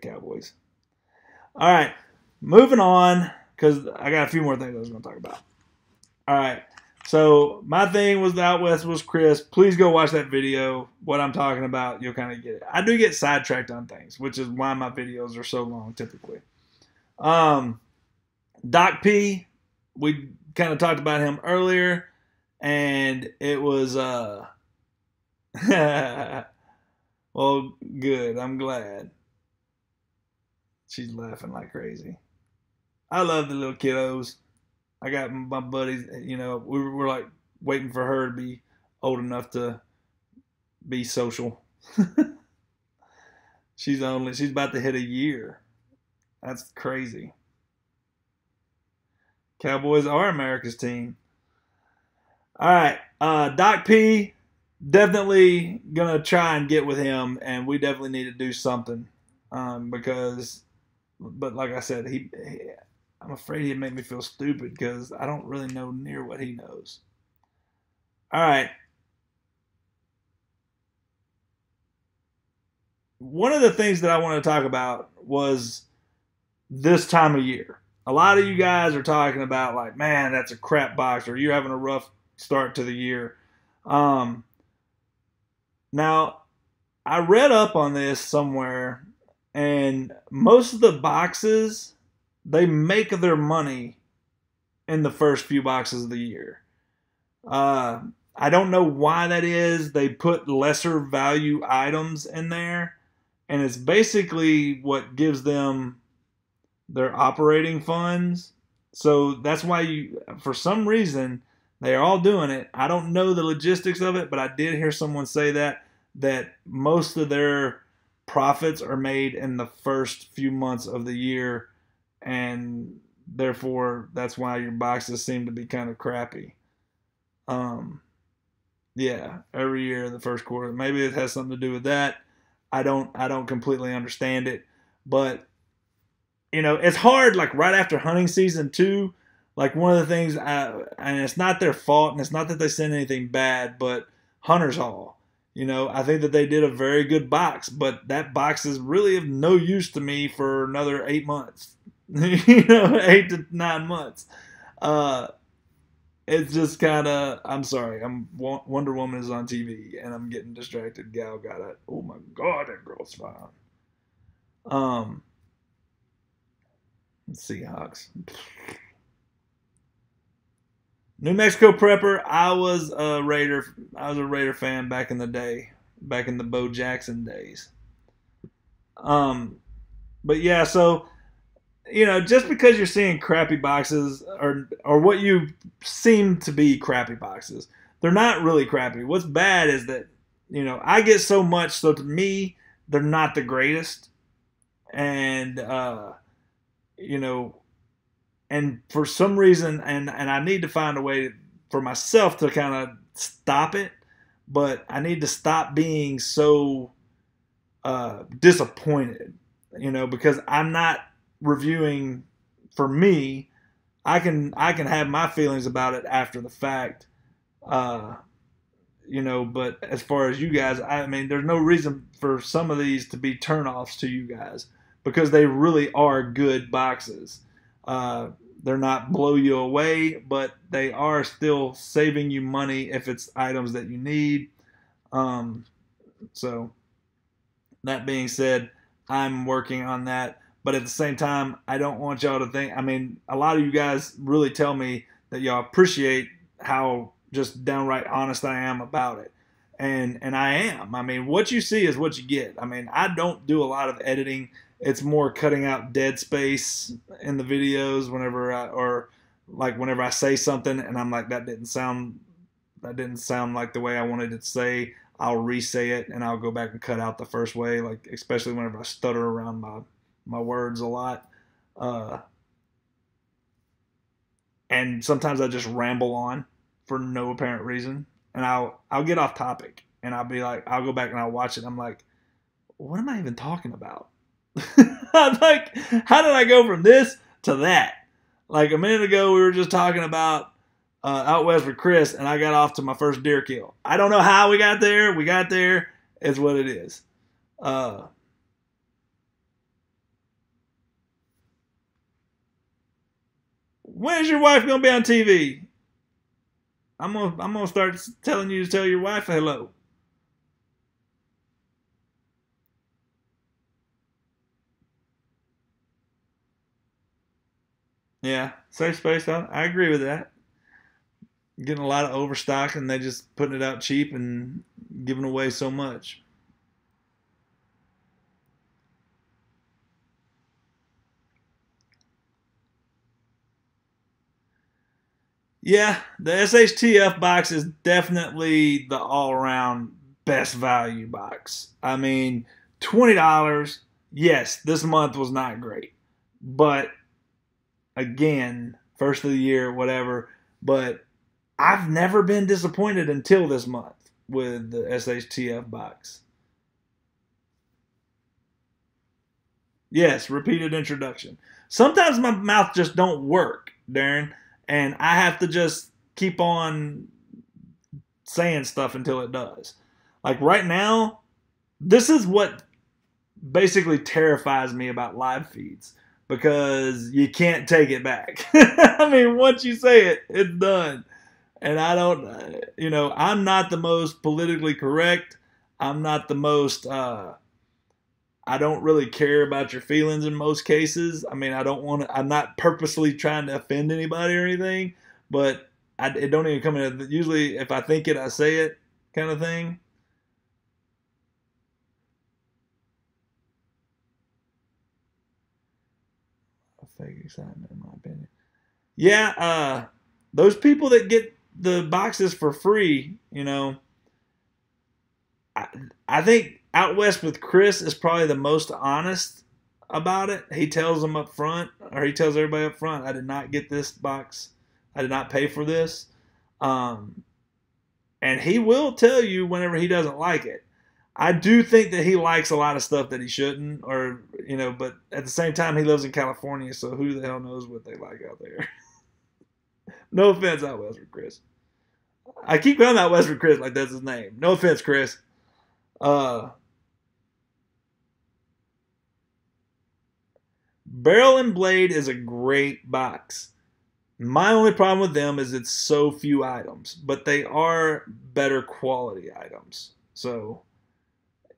Cowboys. All right, moving on because I got a few more things I was going to talk about. All right, so my thing was the Out West was Chris. Please go watch that video. What I'm talking about, you'll kind of get it. I do get sidetracked on things, which is why my videos are so long typically. Doc P, we kind of talked about him earlier, and it was well, good. I'm glad. She's laughing like crazy. I love the little kiddos. I got my buddies, we were like waiting for her to be old enough to be social. She's about to hit a year. That's crazy. Cowboys are America's team. All right. Doc P, definitely going to try and get with him, and we definitely need to do something but like I said, I'm afraid he'd make me feel stupid because I don't really know near what he knows. All right. One of the things that I want to talk about was this time of year. A lot of you guys are talking about like, man, that's a crap box, or you're having a rough start to the year. Now, I read up on this somewhere, and most of the boxes, they make their money in the first few boxes of the year. I don't know why that is. They put lesser value items in there, and it's basically what gives them their operating funds. So that's why for some reason, they are all doing it. I don't know the logistics of it, but I did hear someone say that most of their profits are made in the first few months of the year, and therefore that's why your boxes seem to be kind of crappy. Yeah, every year in the first quarter. Maybe it has something to do with that. I don't completely understand it, but it's hard, like right after hunting season too. Like one of the things, and it's not their fault, and it's not that they send anything bad, but Hunter's Hall. I think that they did a very good box, but that box is really of no use to me for another 8 months. 8 to 9 months. It's just kind of, I'm sorry, Wonder Woman is on TV, and I'm getting distracted. Gal got it. Oh my God, that girl's fine. Seahawks. New Mexico prepper. I was a Raider fan back in the day, back in the Bo Jackson days. But yeah, so just because you're seeing crappy boxes or what you seem to be crappy boxes, they're not really crappy. What's bad is that I get so much, so to me they're not the greatest, and and for some reason, and I need to find a way for myself to kind of stop it, but I need to stop being so disappointed, because I'm not reviewing for me. I can have my feelings about it after the fact, Uh, but as far as you guys, I mean, there's no reason for some of these to be turnoffs to you guys because they really are good boxes. Uh, they're not blow you away, but they are still saving you money if it's items that you need. Um, so that being said, I'm working on that. But at the same time, I don't want y'all to think. I mean, a lot of you guys really tell me that y'all appreciate how just downright honest I am about it. And I am. I mean, what you see is what you get. I mean, I don't do a lot of editing. It's more cutting out dead space in the videos or like whenever I say something and I'm like that didn't sound like the way I wanted it to say. I'll re-say it and I'll go back and cut out the first way, like especially whenever I stutter around my words a lot. Uh, and sometimes I just ramble on for no apparent reason, and I'll get off topic, and I'll be like, I'll go back and I'll watch it. And I'm like, what am I even talking about? I'm like, how did I go from this to that? Like a minute ago, we were just talking about out west with Chris, and I got off to my first deer kill. I don't know how we got there. We got there. It's what it is. When is your wife gonna be on TV? I'm gonna start telling you to tell your wife hello. Yeah, safe space. I agree with that. Getting a lot of overstock and they just putting it out cheap and giving away so much. Yeah, the SHTF box is definitely the all around best value box. I mean, $20. Yes, this month was not great, but again, first of the year, whatever. But I've never been disappointed until this month with the SHTF box. Yes, repeated introduction. Sometimes my mouth just don't work, Darren, and I have to just keep on saying stuff until it does. Like right now, this is what basically terrifies me about live feeds because you can't take it back. I mean, once you say it, it's done. And I don't, I'm not the most politically correct. I'm not the most, I don't really care about your feelings in most cases. I mean, I don't want to, I'm not purposely trying to offend anybody or anything, but it don't even come in. Usually, if I think it, I say it kind of thing. Fake excitement, in my opinion. Yeah, those people that get the boxes for free, I, I think out west with Chris is probably the most honest about it. He tells them up front, or he tells everybody up front, I did not get this box. I did not pay for this. Um, and he will tell you whenever he doesn't like it. I do think that he likes a lot of stuff that he shouldn't, or but at the same time, he lives in California, so who the hell knows what they like out there? No offense, out west with Chris. I keep calling out west with Chris like that's his name. No offense, Chris. Uh, Barrel and Blade is a great box. My only problem with them is it's so few items, but they are better quality items. So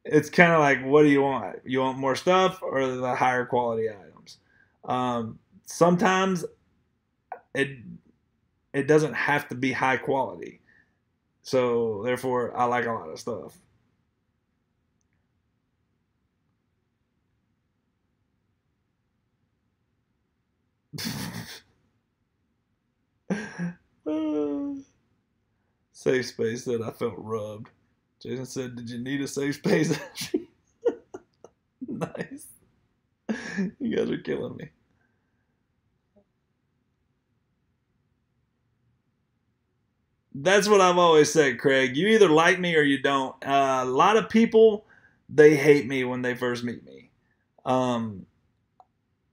it's kind of like, what do you want? You want more stuff or the higher quality items? Sometimes it it doesn't have to be high quality. So therefore, I like a lot of stuff. Safe space said I felt rubbed. Jason said, "Did you need a safe space?" Nice. You guys are killing me. That's what I've always said, Craig. You either like me or you don't. A lot of people they hate me when they first meet me. Um,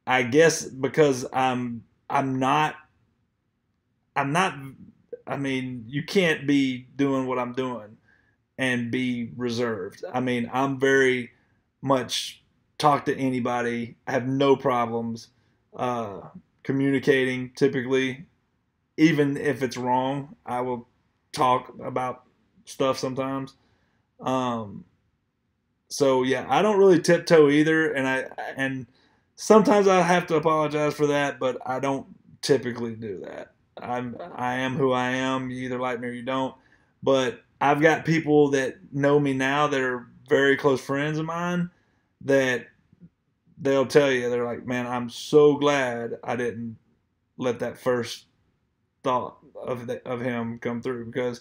I guess because I'm not I'm not I mean, you can't be doing what I'm doing and be reserved. I mean, I'm very much talk to anybody. I have no problems uh, communicating. Typically, even if it's wrong, I will talk about stuff sometimes. Um, so yeah, I don't really tiptoe either, and sometimes I have to apologize for that, but I don't typically do that. I am who I am. You either like me or you don't. But I've got people that know me now that are very close friends of mine that they'll tell you they're like, man, I'm so glad I didn't let that first thought of him come through because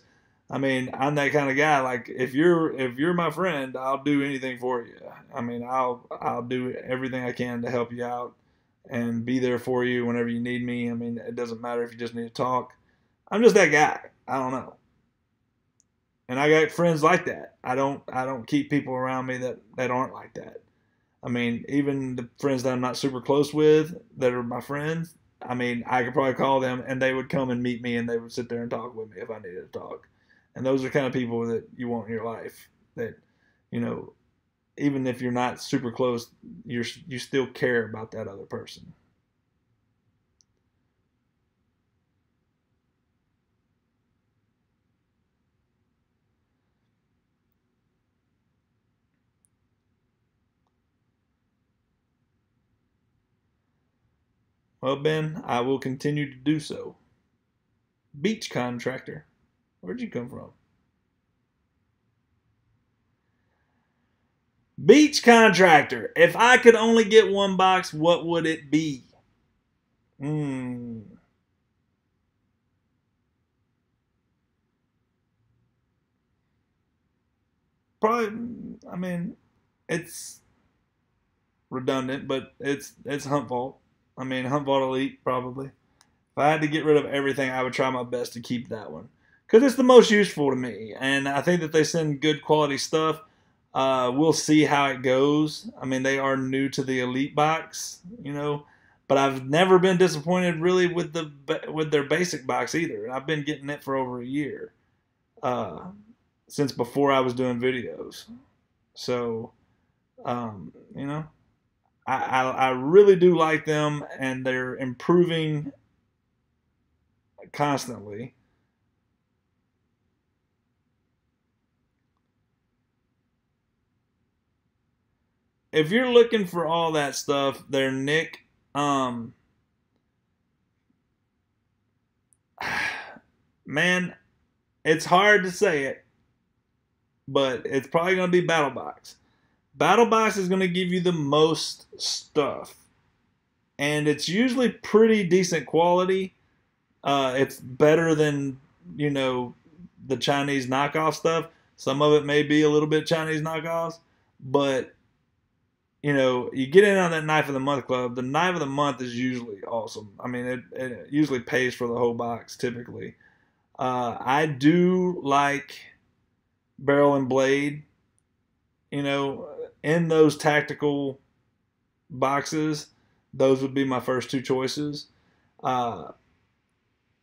I mean I'm that kind of guy. Like if you're my friend, I'll do anything for you. I mean I'll do everything I can to help you out and be there for you whenever you need me. I mean it doesn't matter if you just need to talk. I'm just that guy. I don't know. And I got friends like that. I don't keep people around me that aren't like that. I mean, even the friends that I'm not super close with that are my friends, I mean, I could probably call them and they would come and meet me and they would sit there and talk with me if I needed to talk. And those are kind of people that you want in your life that, you know, even if you're not super close, you still care about that other person. Well, Ben, I will continue to do so. Beach contractor. Where'd you come from? Beach contractor. If I could only get one box, what would it be? Hmm. Probably. I mean, it's redundant, but it's Hunt Vault. I mean, Hunt Vault Elite probably. If I had to get rid of everything, I would try my best to keep that one because it's the most useful to me, and I think that they send good quality stuff. We'll see how it goes. I mean, they are new to the Elite box, but I've never been disappointed really with their basic box either. I've been getting it for over a year uh, since before I was doing videos. So, you know, I really do like them, and they're improving constantly. If you're looking for all that stuff, there, Nick, um, man, it's hard to say it, but it's probably going to be Battle Box. Battle Box is going to give you the most stuff, and it's usually pretty decent quality. It's better than the Chinese knockoff stuff. Some of it may be a little bit Chinese knockoffs, but you get in on that Knife of the Month club. The Knife of the Month is usually awesome. I mean, it usually pays for the whole box typically. I do like Barrel and Blade. In those tactical boxes, those would be my first two choices. Uh,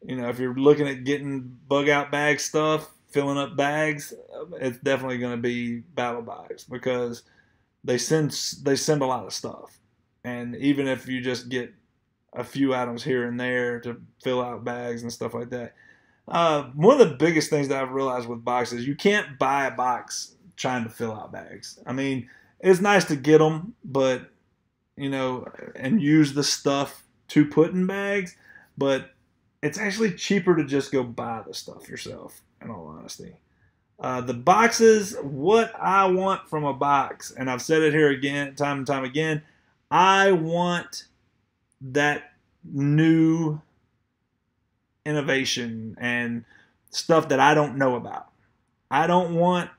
if you're looking at getting bug out bag stuff, filling up bags, it's definitely going to be Battle Bags because they send a lot of stuff, and even if you just get a few items here and there to fill out bags and stuff like that. One of the biggest things that I've realized with boxes, you can't buy a box trying to fill out bags. I mean, it's nice to get them, but and use the stuff to put in bags, but it's actually cheaper to just go buy the stuff yourself, in all honesty. The boxes, what I want from a box, and I've said it here again, time and time again, I want that new innovation and stuff that I don't know about. I don't want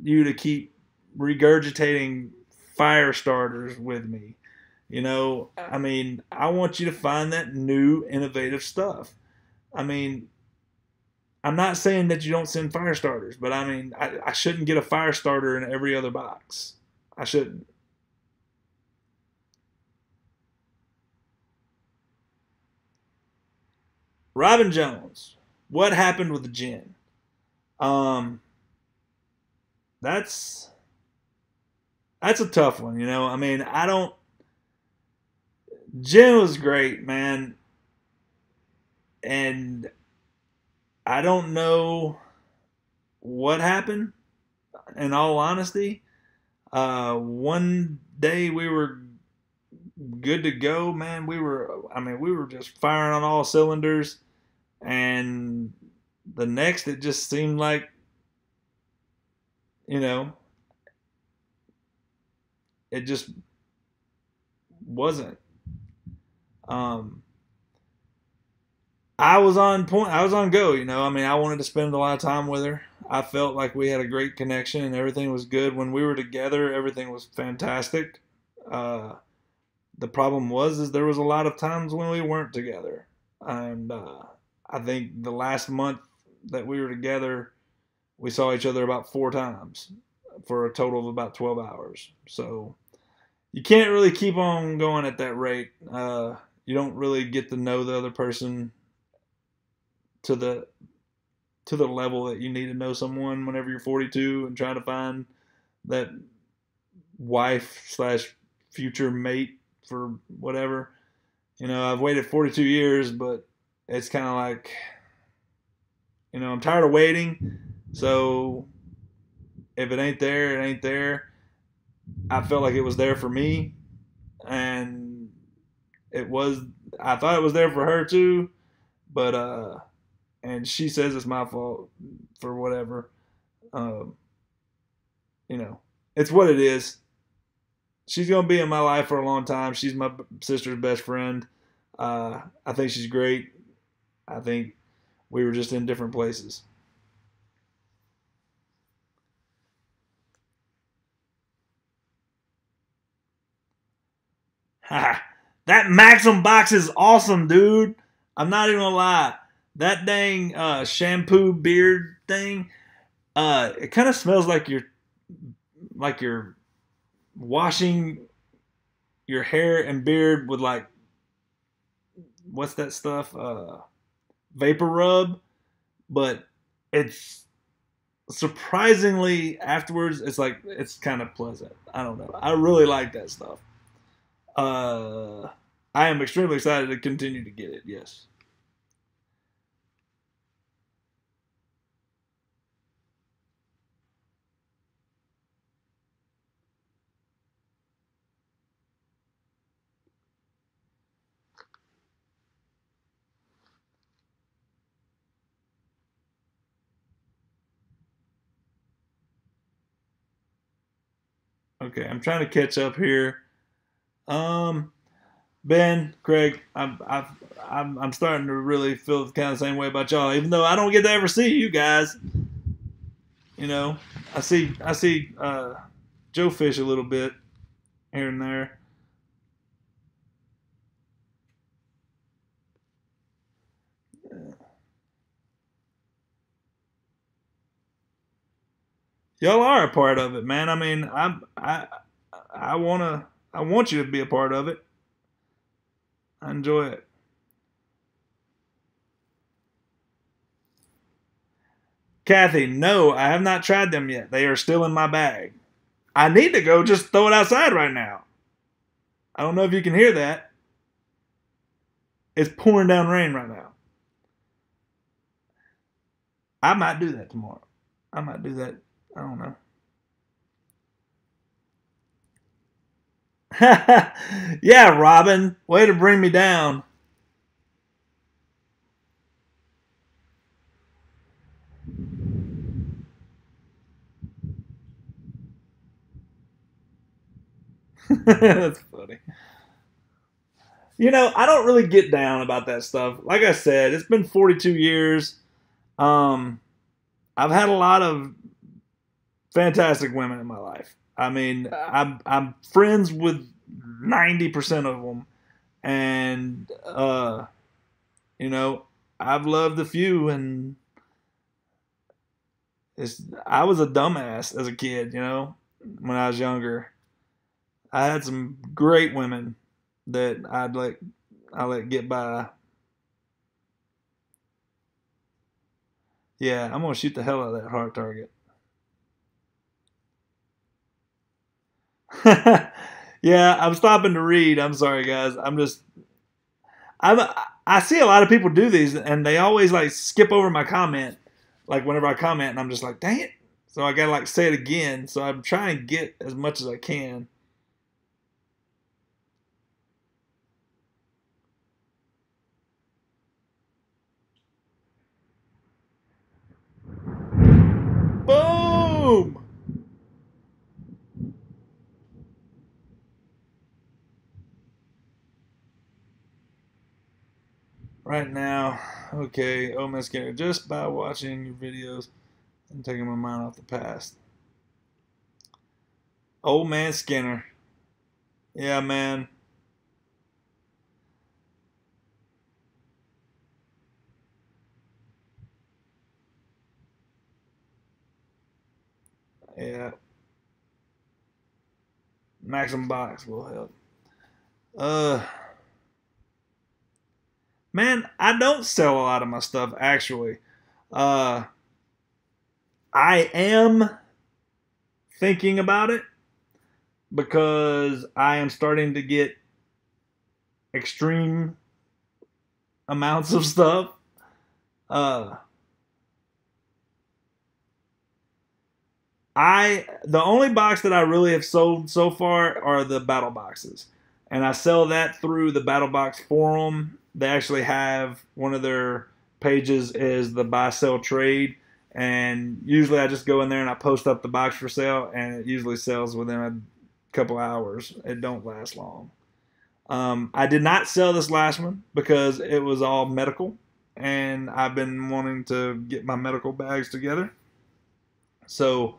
you to keep regurgitating fire starters with me. I mean, I want you to find that new innovative stuff. I mean, I'm not saying that you don't send fire starters, but I mean, I shouldn't get a fire starter in every other box. I shouldn't. Robin Jones. what happened with Jen? Um, that's a tough one. I mean, I don't. Jen was great, man, and I don't know what happened. In all honesty, one day we were good to go, man. We were just firing on all cylinders, and the next, it just seemed like, you know, it just wasn't. Um, I was on point. I was on go. I mean, I wanted to spend a lot of time with her. I felt like we had a great connection and everything was good when we were together. Everything was fantastic. Uh, the problem is there was a lot of times when we weren't together, and I think the last month that we were together, we saw each other about 4 times for a total of about 12 hours. So you can't really keep on going at that rate. You don't really get to know the other person to the level that you need to know someone whenever you're 42 and trying to find that wife slash future mate for whatever. I've waited 42 years, but it's kind of like, I'm tired of waiting. So if it ain't there, it ain't there. I felt like it was there for me, and it was. I thought it was there for her too, but and she says it's my fault for whatever. Um, it's what it is. She's gonna be in my life for a long time. She's my sister's best friend. I think she's great. I think we were just in different places. That Maxim box is awesome, dude. I'm not even gonna lie. That dang shampoo beard thing, it kind of smells like you're washing your hair and beard with, like, what's that stuff? Vapor rub, but it's surprisingly afterwards. It's kind of pleasant. I don't know. I really like that stuff. Uh, I am extremely excited to continue to get it. Yes. Okay, I'm trying to catch up here. Um, Ben, Craig, I'm starting to really feel kind of the same way about y'all. Even though I don't get to ever see you guys, you know, I see Joe Fish a little bit here and there. Y'all are a part of it, man. I mean, I want you to be a part of it. I enjoy it. Kathy, no, I have not tried them yet. They are still in my bag. I need to go just throw it outside right now. I don't know if you can hear that. It's pouring down rain right now. I might do that tomorrow. I might do that. I don't know. Yeah, Robin, way to bring me down. That's funny. I don't really get down about that stuff. Like I said, it's been 42 years. Um, I've had a lot of fantastic women in my life. I mean, I'm friends with 90% of them, and you know, I've loved a few, and I was a dumbass as a kid. When I was younger, I had some great women that I let get by. Yeah, I'm gonna shoot the hell out of that heart target. Yeah, I'm stopping to read. I'm sorry, guys. I'm I see a lot of people do these, and they always like skip over my comment, like whenever I comment, and I'm just like, dang it. So I gotta like say it again. So I'm trying to get as much as I can. Boom! Right now, okay, oh man Skinner, just by watching your videos and taking my mind off the past. Old man Skinner. Yeah, man. Yeah. Maximum box will help. Uh Man, I don't sell a lot of my stuff actually. Uh I am thinking about it because I am starting to get extreme amounts of stuff. Uh the only box that I really have sold so far are the battle boxes. And I sell that through the battle box forum. They actually have one of their pages is the buy sell trade, and usually I just go in there and I post up the box for sale, and it usually sells within a couple hours. It don't last long. I did not sell this last one because it was all medical, and I've been wanting to get my medical bags together. So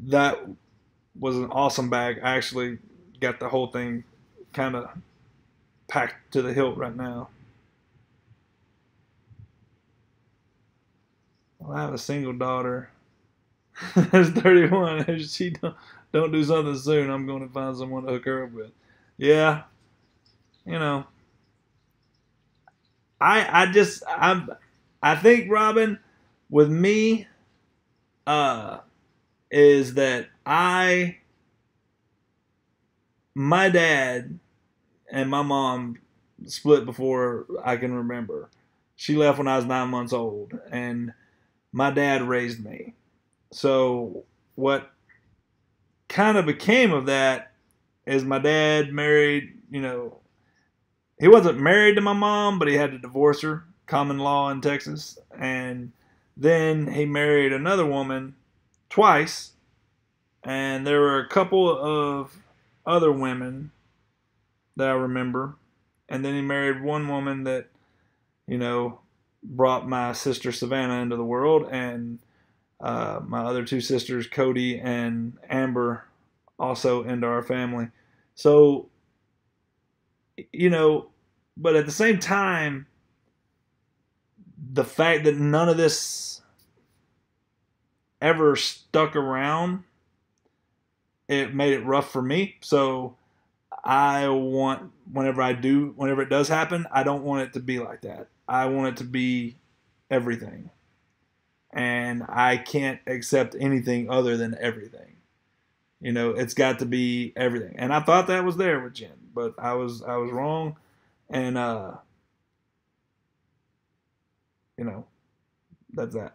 that was an awesome bag. I actually got the whole thing kind of packed to the hilt right now. Well, I have a single daughter. That's 31. If she don't do something soon, I'm going to find someone to hook her up with. Yeah, you know, I think Robin, with me, uh, is that my dad and my mom split before I can remember. She left when I was 9 months old, and my dad raised me. So what kind of became of that is my dad married, he wasn't married to my mom, but he had to divorce her, common law in Texas. And then he married another woman twice, and there were a couple of other women that I remember. And then he married one woman that, brought my sister Savannah into the world, and my other two sisters, Cody and Amber, also into our family. So, you know, but at the same time, the fact that none of this ever stuck around, it made it rough for me. So I want, whenever it does happen, I don't want it to be like that. I want it to be everything. And I can't accept anything other than everything. It's got to be everything. And I thought that was there with Jen, but I was wrong. And you know, that's that.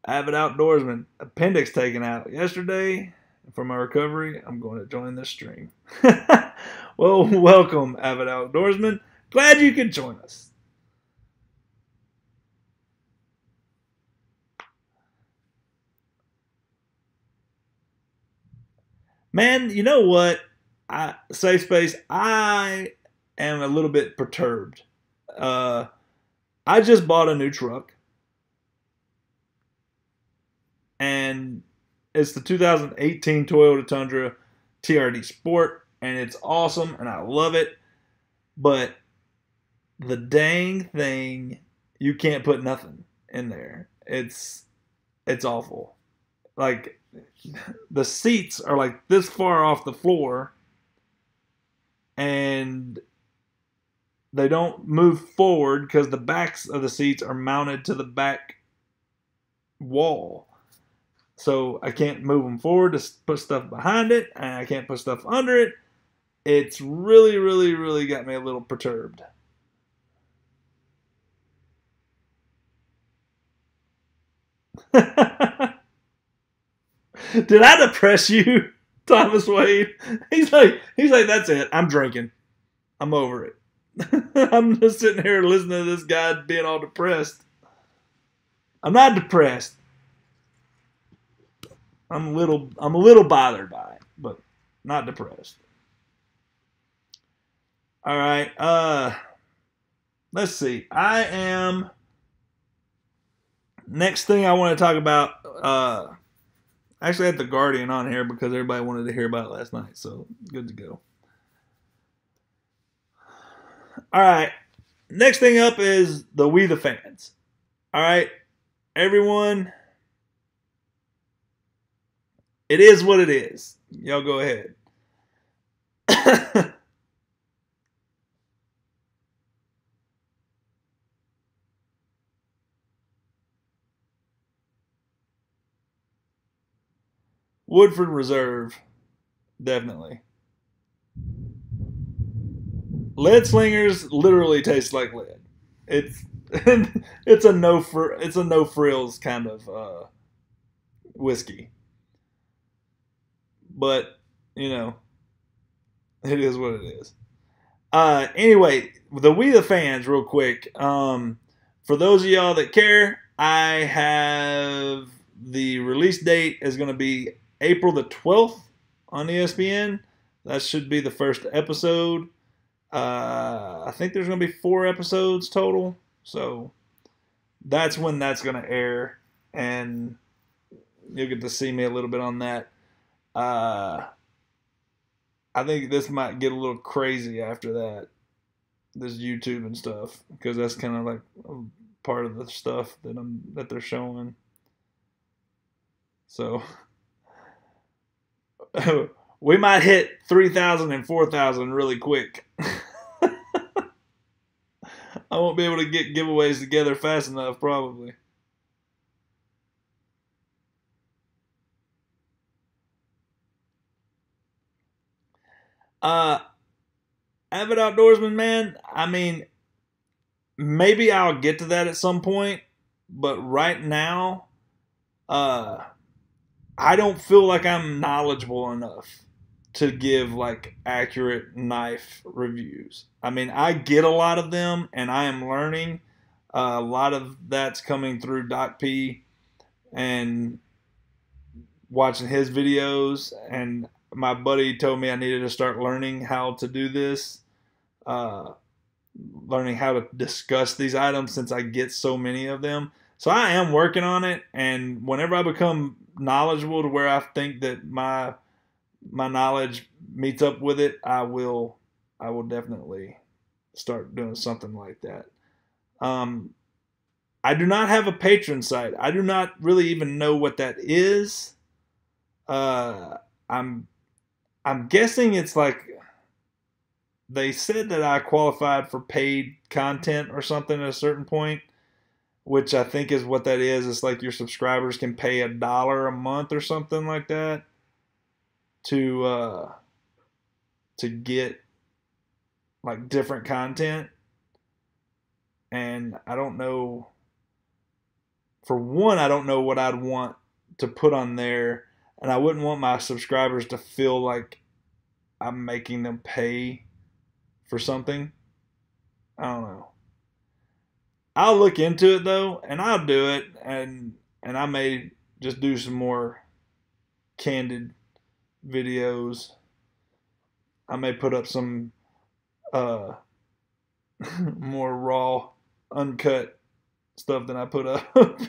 Avid outdoorsman, appendix taken out yesterday for my recovery. I'm going to join this stream. Well, welcome, avid outdoorsman. Glad you could join us. Man, you know what? Safe space. I am a little bit perturbed. Uh, I just bought a new truck, and it's the 2018 Toyota Tundra TRD Sport, and it's awesome, and I love it. But the dang thing, you can't put nothing in there. It's awful. Like, the seats are like this far off the floor, and they don't move forward because the backs of the seats are mounted to the back wall. So I can't move them forward to put stuff behind it, and I can't put stuff under it. It's really, really, really got me a little perturbed. Did I depress you, Thomas Wade? He's like, that's it. I'm drinking. I'm over it. I'm just sitting here listening to this guy being all depressed. I'm not depressed. I'm a little bothered by it, but not depressed. All right. Let's see. Next thing I want to talk about. Actually, I had the Guardian on here because everybody wanted to hear about it last night, so good to go. All right. Next thing up is the We the Fans. All right, everyone. It is what it is. Y'all go ahead. Woodford Reserve, definitely. Lead Slingers literally tastes like lead. It's it's a no frills kind of whiskey, but you know it is what it is. Anyway, the We the Fans, real quick. For those of y'all that care, I have the release date is going to be April the 12th on ESPN. That should be the first episode. I think there's going to be 4 episodes total. So that's when that's going to air. And you'll get to see me a little bit on that. I think this might get a little crazy after that. This YouTube and stuff. Because that's kind of like part of the stuff that they're showing. So we might hit 3,000 and 4,000 really quick. I won't be able to get giveaways together fast enough, probably. Avid outdoorsman, man. I mean, maybe I'll get to that at some point, but right now, I don't feel like I'm knowledgeable enough to give like accurate knife reviews. I mean, I get a lot of them, and I am learning. A lot of that's coming through Doc P and watching his videos. And my buddy told me I needed to start learning how to do this, learning how to discuss these items since I get so many of them. So I am working on it, and whenever I become knowledgeable to where I think that my knowledge meets up with it, I will definitely start doing something like that. I do not have a patron site. I do not really even know what that is. I'm guessing it's like they said that I qualified for paid content or something at a certain point, which I think is what that is. It's like your subscribers can pay $1 a month or something like that to get like different content. And I don't know. For one, I don't know what I'd want to put on there, and I wouldn't want my subscribers to feel like I'm making them pay for something. I don't know. I'll look into it though, and I'll do it, and I may just do some more candid videos. I may put up some more raw, uncut stuff than I put up.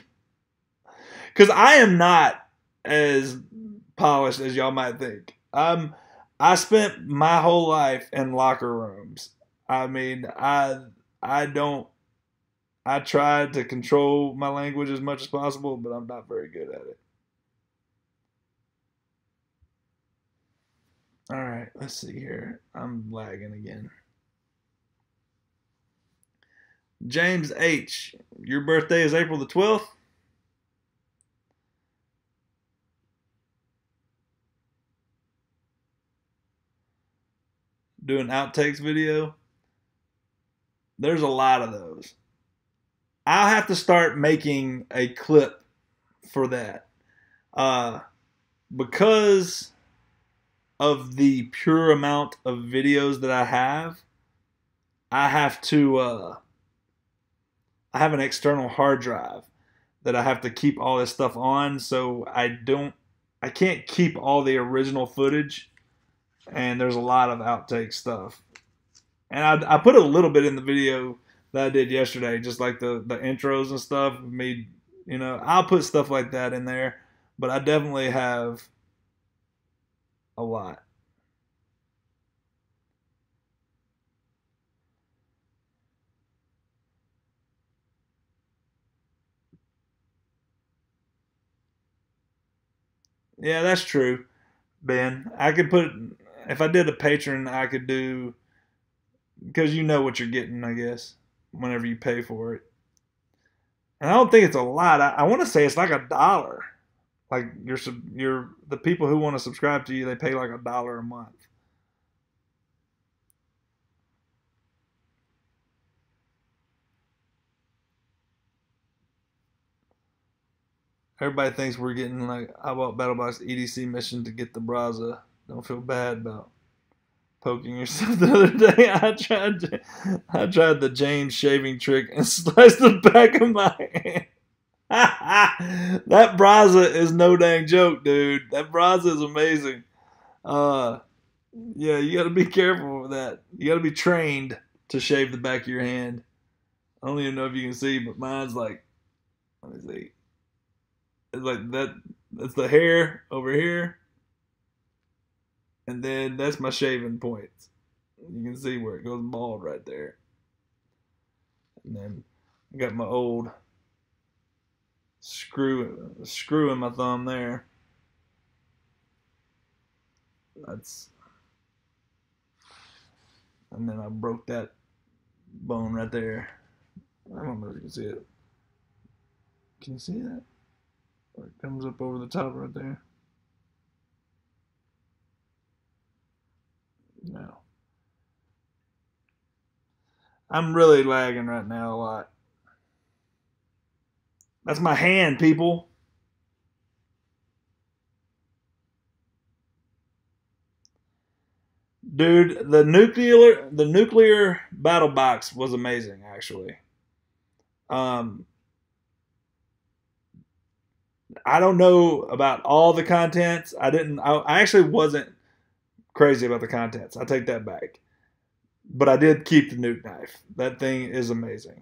Because I am not as polished as y'all might think. I spent my whole life in locker rooms. I mean, I don't. I tried to control my language as much as possible, but I'm not very good at it. All right, let's see here. I'm lagging again. James H., your birthday is April the 12th? Do an outtakes video? There's a lot of those. I'll have to start making a clip for that. Because of the pure amount of videos that I have to I have an external hard drive that I have to keep all this stuff on, so I can't keep all the original footage, and there's a lot of outtake stuff. And I put a little bit in the video that I did yesterday, just like the intros and stuff. Me, I'll put stuff like that in there, but I definitely have a lot. Yeah, that's true, Ben. I could put, if I did a Patreon, I could do, because you know what you're getting, I guess, whenever you pay for it. And I don't think it's a lot. I want to say it's like $1. Like the people who want to subscribe to you, they pay like $1 a month. Everybody thinks we're getting like, I bought BattleBox EDC mission to get the Braza. Don't feel bad about poking yourself. The other day I tried the James shaving trick and sliced the back of my hand. That Braza is no dang joke, dude. That Braza is amazing. Yeah, you got to be careful with that. You got to be trained to shave the back of your hand. I don't even know if you can see, but mine's like, let me see. It's like that. That's the hair over here, and then that's my shaving points. You can see where it goes bald right there. And then I got my old screw in my thumb there. And then I broke that bone right there. I don't know if you can see it. Can you see that? It comes up over the top right there. No. I'm really lagging right now a lot. That's my hand, people. Dude, the nuclear battle box was amazing, actually. I don't know about all the contents. I actually wasn't crazy about the contents. I take that back. But I did keep the nuke knife. That thing is amazing.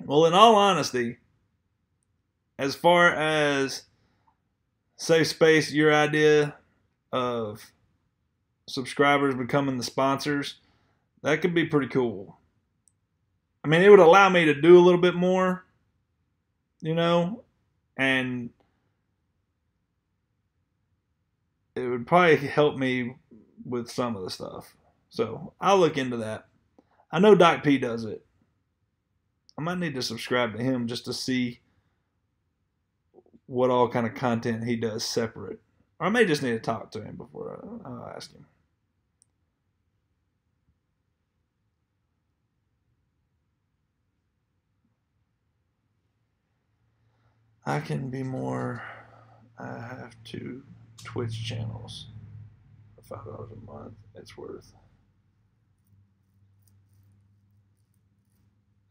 Well, in all honesty, as far as Safe Space, your idea of subscribers becoming the sponsors, that could be pretty cool. I mean, it would allow me to do a little bit more, and it would probably help me with some of the stuff. So I'll look into that. I know Doc P does it. I might need to subscribe to him just to see what all kind of content he does separate. Or I may just need to talk to him before I ask him. I can be more. I have 2 Twitch channels. $5 a month. It's worth.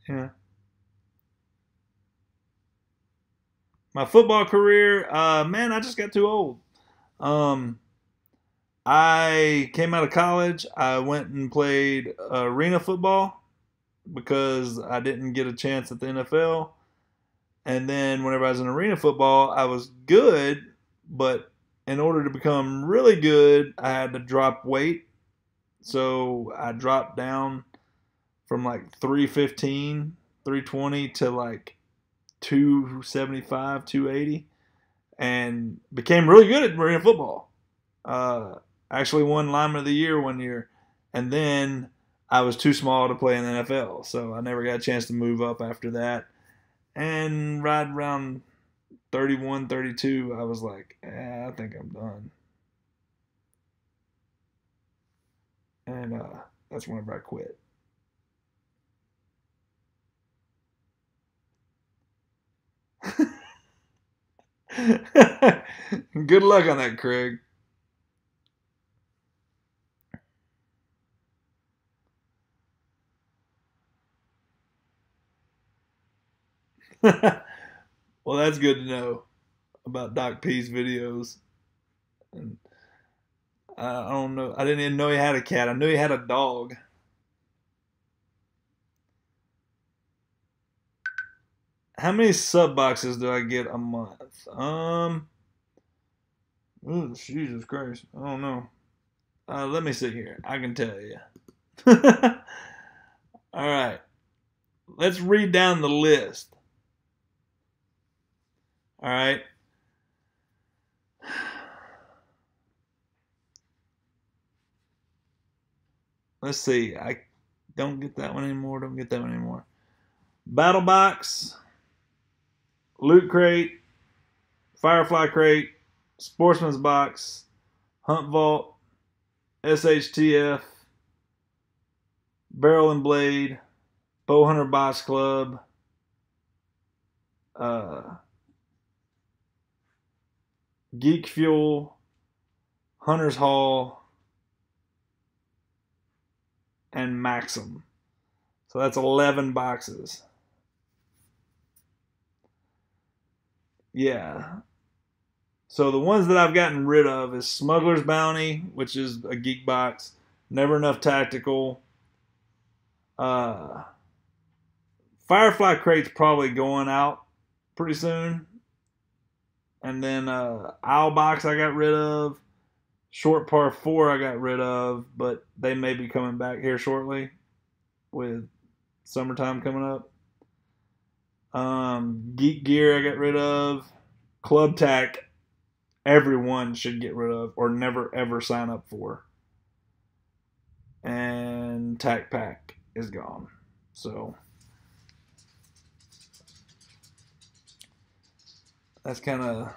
Yeah. My football career, man, I just got too old. I came out of college. I went and played arena football because I didn't get a chance at the NFL. And then whenever I was in arena football, I was good, but in order to become really good, I had to drop weight. So I dropped down from like 315, 320 to like 275, 280, and became really good at marine football. Actually won lineman of the year one year, and then I was too small to play in the NFL, so I never got a chance to move up after that. And right around 31, 32, I was like, I think I'm done. And that's whenever I quit. Good luck on that, Craig. Well, that's good to know about Doc P's videos. And I don't know. I didn't even know he had a cat. I knew he had a dog. How many sub boxes do I get a month? Oh, Jesus Christ. I don't know. Let me see here. I can tell you. All right. Let's read down the list. All right. Let's see. I don't get that one anymore. Don't get that one anymore. Battle Box, Loot Crate, Firefly Crate, Sportsman's Box, Hunt Vault, SHTF, Barrel and Blade, Bowhunter Box Club, Geek Fuel, Hunter's Hall, and Maxim. So that's 11 boxes. Yeah. So the ones that I've gotten rid of is Smuggler's Bounty, which is a geek box, Never Enough Tactical. Firefly Crate's probably going out pretty soon. And then Owl Box I got rid of. Short Par 4 I got rid of, but they may be coming back here shortly with summertime coming up. Geek Gear I got rid of. Club Tack everyone should get rid of or never ever sign up for. And Tac Pack is gone. So that's kind of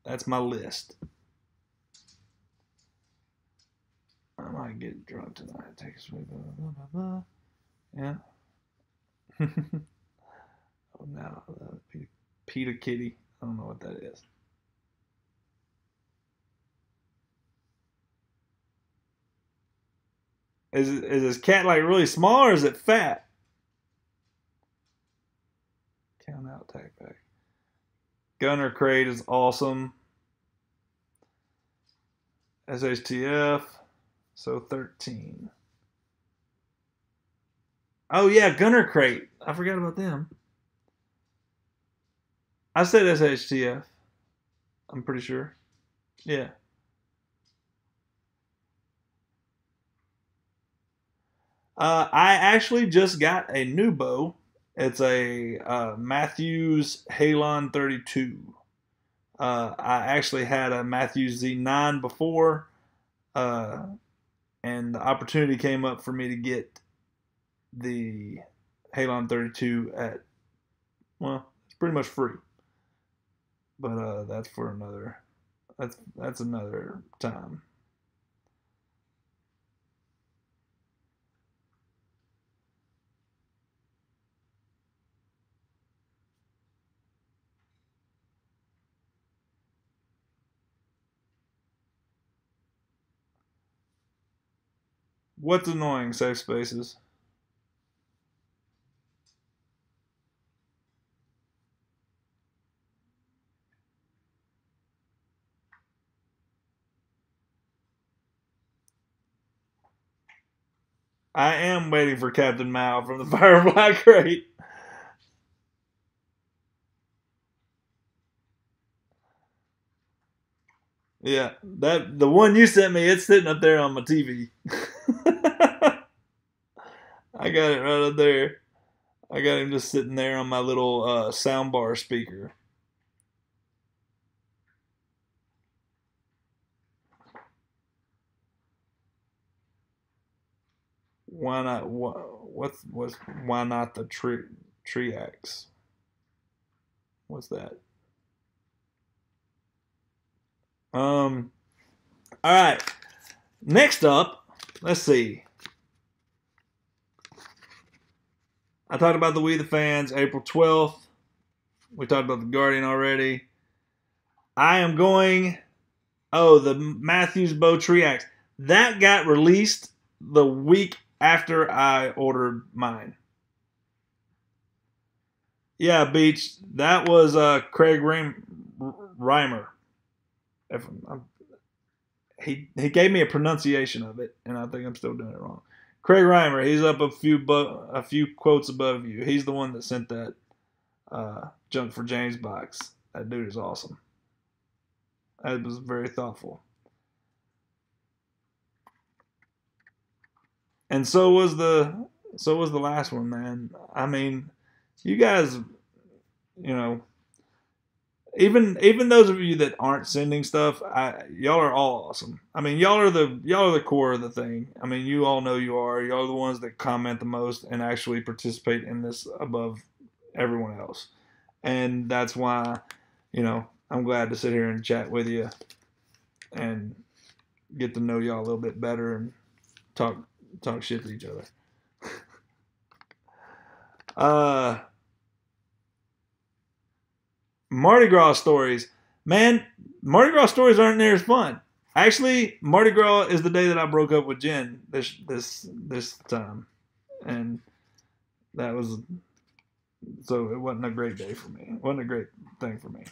that's my list. I might get drunk tonight. Take a swig. Blah, blah, blah, blah. Yeah. Oh, now Peter Kitty. I don't know what that is. Is this cat like really small or is it fat? Count out Tac Pack. Gunner Crate is awesome. SHTF. So 13. Oh yeah, Gunner Crate. I forgot about them. I said SHTF. I'm pretty sure. Yeah. I actually just got a new bow. It's a Matthews Halon 32. I actually had a Matthews Z9 before, and the opportunity came up for me to get the Halon 32 at, well, it's pretty much free. But that's for another. That's another time. What's annoying, Safe Spaces? I am waiting for Captain Mao from the Firefly Crate. Yeah, the one you sent me, it's sitting up there on my TV. I got it right up there. I got him just sitting there on my little soundbar speaker. Why not? What's why not the Triax? What's that? All right. Next up, let's see. I talked about the We the Fans, April 12th. We talked about the Guardian already. I am going. Oh, the Matthews Bow Triax. That got released the week after I ordered mine. Yeah, Beach. That was Craig Reimer. He gave me a pronunciation of it, and I think I'm still doing it wrong. Craig Reimer. He's up a few quotes above you. He's the one that sent that Junk for James box. That dude is awesome. That was very thoughtful. And so was the last one, man. I mean, you guys, you know, even those of you that aren't sending stuff, y'all are all awesome. I mean, y'all are the core of the thing. I mean, you all know you are. Y'all are the ones that comment the most and actually participate in this above everyone else. And that's why, I'm glad to sit here and chat with you and get to know y'all a little bit better and talk shit to each other. Mardi Gras stories. Man, Mardi Gras stories aren't near as fun. Actually, Mardi Gras is the day that I broke up with Jen this time. And that was, so it wasn't a great day for me. It wasn't a great thing for me.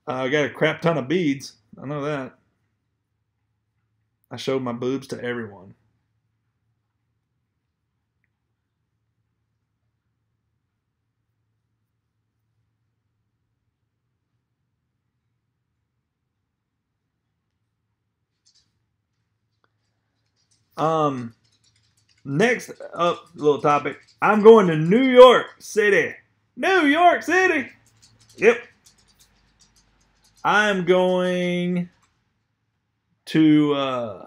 I got a crap ton of beads. I know that. I showed my boobs to everyone. Next up, little topic. I'm going to New York City. New York City. Yep. I'm going to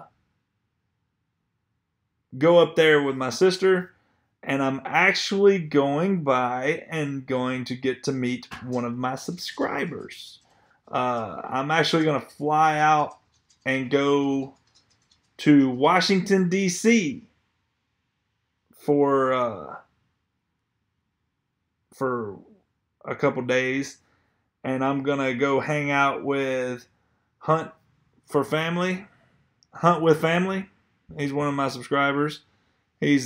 go up there with my sister, and I'm actually going by and going to get to meet one of my subscribers. I'm actually going to fly out and go to Washington, D.C. for a couple days, and I'm going to go hang out with Hunt with Family. He's one of my subscribers. He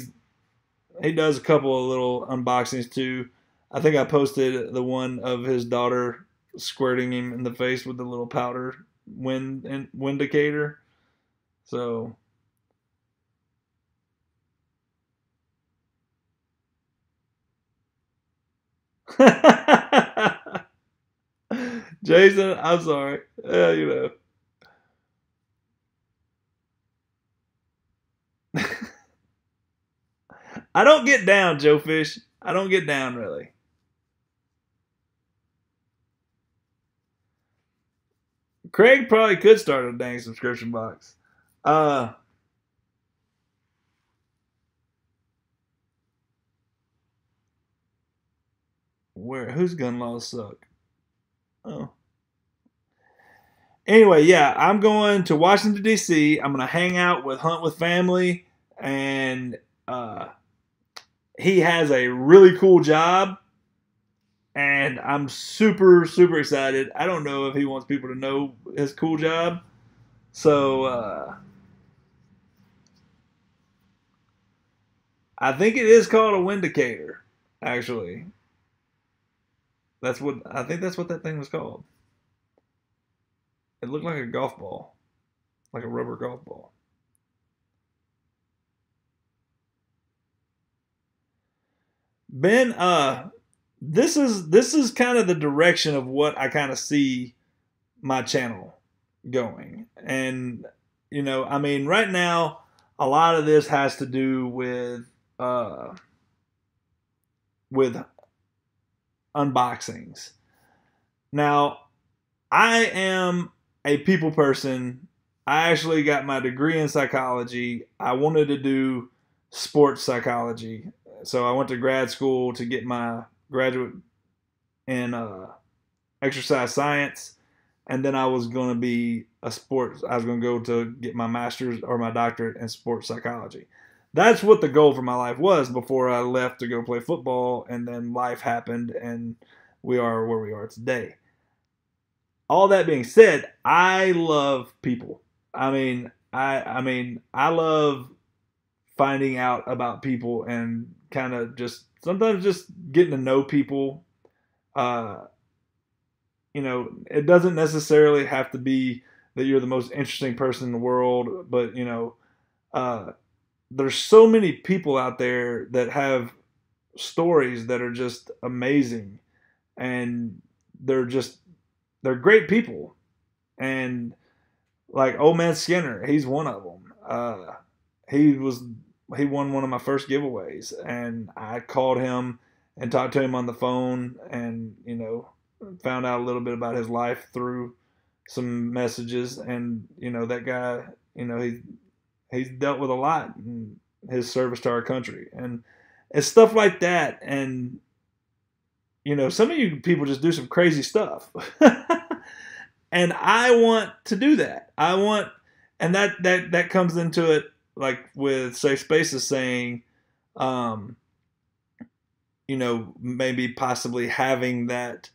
does a couple of little unboxings too. I think I posted the one of his daughter squirting him in the face with the little powder windicator. So Jason, I'm sorry. I don't get down, Joe Fish. I don't get down really. Craig probably could start a dang subscription box. Whose gun laws suck? Oh. Anyway, yeah, I'm going to Washington, D.C. I'm going to hang out with Hunt with Family, and he has a really cool job, and I'm super, super excited. I don't know if he wants people to know his cool job, so I think it is called a windicator, actually. I think that's what that thing was called. It looked like a golf ball, like a rubber golf ball. Ben, this is kind of the direction of what I kind of see my channel. going. And, I mean, right now, a lot of this has to do with unboxings. Now, I am a people person. I actually got my degree in psychology. I wanted to do sports psychology. So I went to grad school to get my graduate in exercise science. And then I was going to be I was going to go to get my master's or my doctorate in sports psychology. That's what the goal for my life was before I left to go play football. And then life happened and we are where we are today. All that being said, I love people. I love finding out about people and kind of just sometimes just getting to know people. Uh, it doesn't necessarily have to be that you're the most interesting person in the world, but uh, there's so many people out there that have stories that are just amazing, and they're just they're great people. And like Old Man Skinner, he's one of them. He was he won one of my first giveaways, and I called him and talked to him on the phone, and found out a little bit about his life through some messages. And that guy, he's dealt with a lot in his service to our country, and it's stuff like that. And some of you people just do some crazy stuff. And I want to do that. And that comes into it, like with Safe Spaces saying, maybe possibly having that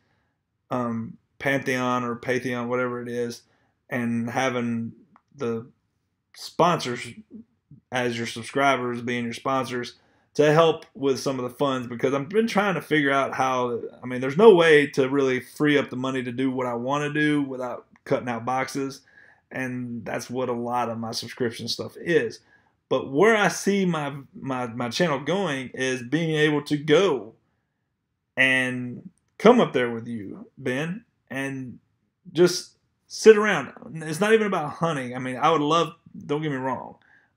Pantheon or Patheon, whatever it is, and having the sponsors as your subscribers being your sponsors to help with some of the funds, because I've been trying to figure out how. I mean, there's no way to really free up the money to do what I want to do without cutting out boxes, and that's what a lot of my subscription stuff is. But where I see my channel going is being able to go and come up there with you, Ben, and just sit around. It's not even about hunting. I mean, I would love, don't get me wrong,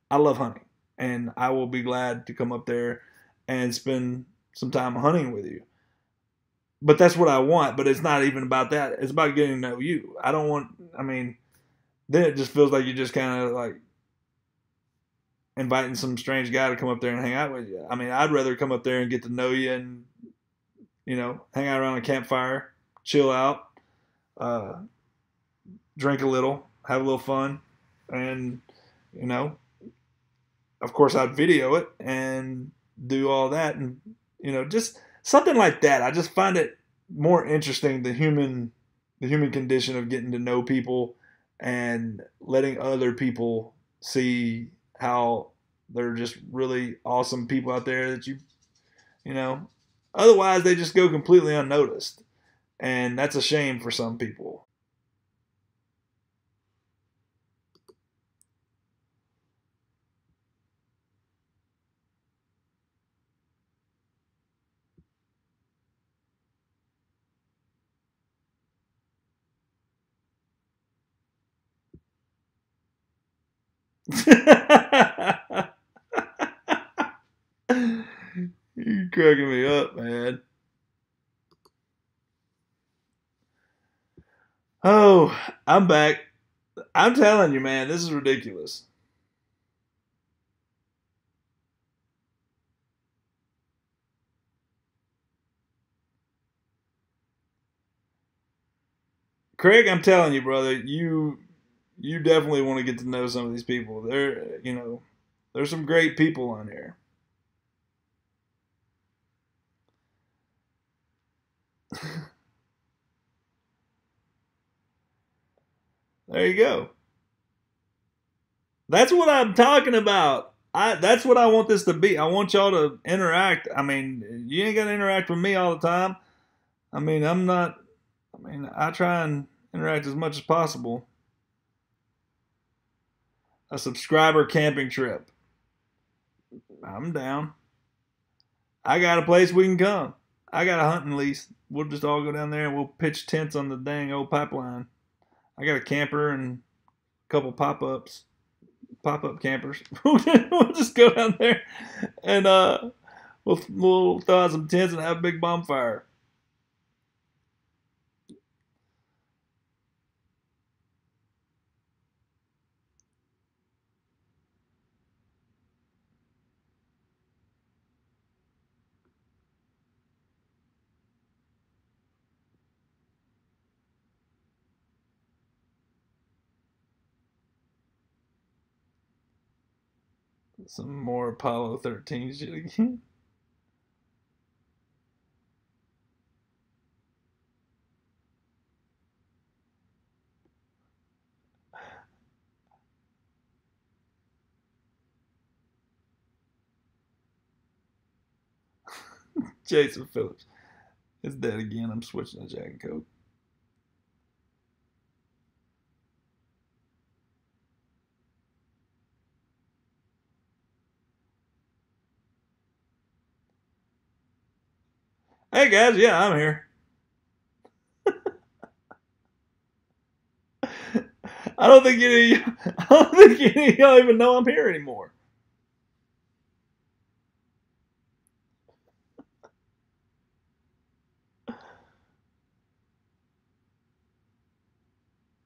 I love hunting, and I will be glad to come up there and spend some time hunting with you. But that's what I want. But it's not even about that. It's about getting to know you. Then it just feels like you're just kind of like inviting some strange guy to come up there and hang out with you. I mean, I'd rather come up there and get to know you and, hang out around a campfire, chill out, drink a little, have a little fun. And, of course, I'd video it and do all that. And, just something like that. I just find it more interesting, the human condition of getting to know people and letting other people see how they're just really awesome people out there that otherwise they just go completely unnoticed. And that's a shame for some people. You're cracking me up, man. Oh, I'm back. I'm telling you, man, this is ridiculous. Craig, I'm telling you, brother, you definitely want to get to know some of these people. There's some great people on here. There you go. That's what I'm talking about. That's what I want this to be. I want y'all to interact. I mean, you ain't gonna interact with me all the time. I mean, I'm not. I mean, I try and interact as much as possible. A subscriber camping trip. I'm down. I got a place we can come. I got a hunting lease. We'll just all go down there and we'll pitch tents on the dang old pipeline. I got a camper and a couple pop-up campers. We'll just go down there and we'll throw out some tents and have a big bonfire. Some more Apollo 13 shit again. Jason Phillips. It's dead again. I'm switching to Jack and Coke. Hey guys, yeah, I'm here. I don't think any of y'all even know I'm here anymore.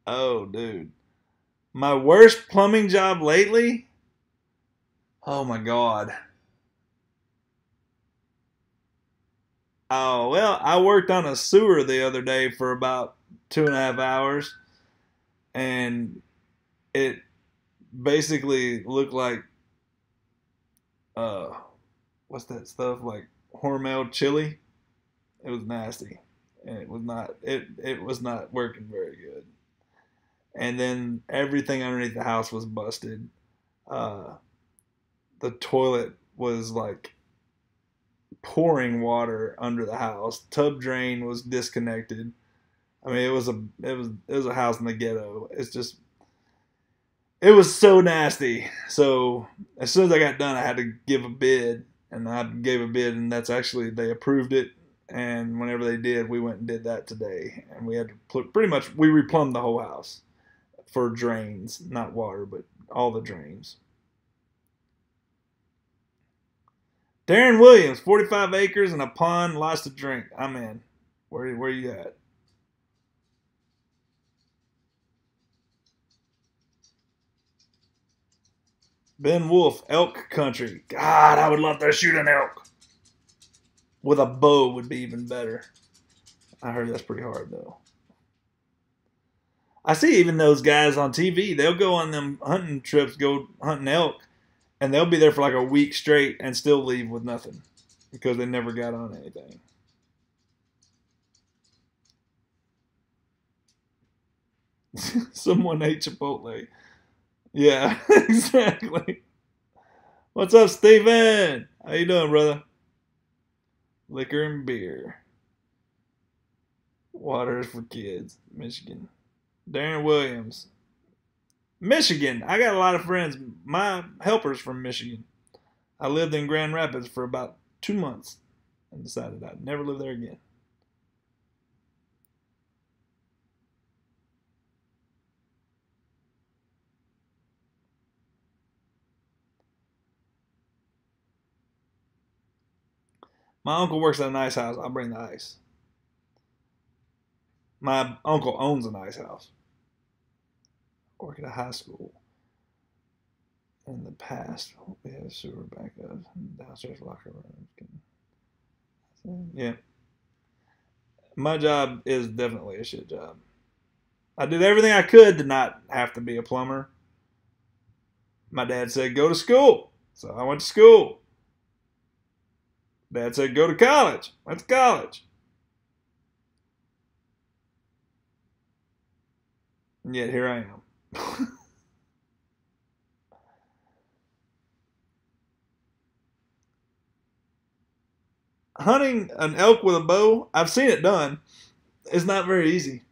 Oh, dude. My worst plumbing job lately? Oh my god. Oh, well, I worked on a sewer the other day for about 2.5 hours, and it basically looked like, uh, what's that stuff? Like Hormel chili. It was nasty. And it was not working very good. And then everything underneath the house was busted. Uh, the toilet was like pouring water under the house. Tub drain was disconnected. I mean, it was a house in the ghetto. It was so nasty. So as soon as I got done, I had to give a bid, and I gave a bid, and that's actually they approved it. And whenever they did, we went and did that today, and we had to pretty much we replumbed the whole house for drains, not water, but all the drains. Darren Williams, 45 acres and a pond, lots to drink. I'm in. Where you at? Ben Wolf, elk country. God, I would love to shoot an elk. With a bow would be even better. I heard that's pretty hard though. I see even those guys on TV, they'll go on them hunting trips, go hunting elk, and they'll be there for like a week straight and still leave with nothing because they never got on anything. Someone ate Chipotle. Yeah, exactly. What's up, Steven? How you doing, brother? Liquor and beer. Water is for kids. Michigan. Darren Williams. Michigan. I got a lot of friends. My helper's from Michigan. I lived in Grand Rapids for about 2 months and decided I'd never live there again. My uncle works at an ice house. I'll bring the ice. My uncle owns an ice house. I work at a high school. In the past, we had a sewer backup, downstairs locker rooms. Yeah. My job is definitely a shit job. I did everything I could to not have to be a plumber. My dad said, go to school. So I went to school. Dad said, go to college. Went to college. And yet here I am. Hunting an elk with a bow, I've seen it done. It's not very easy.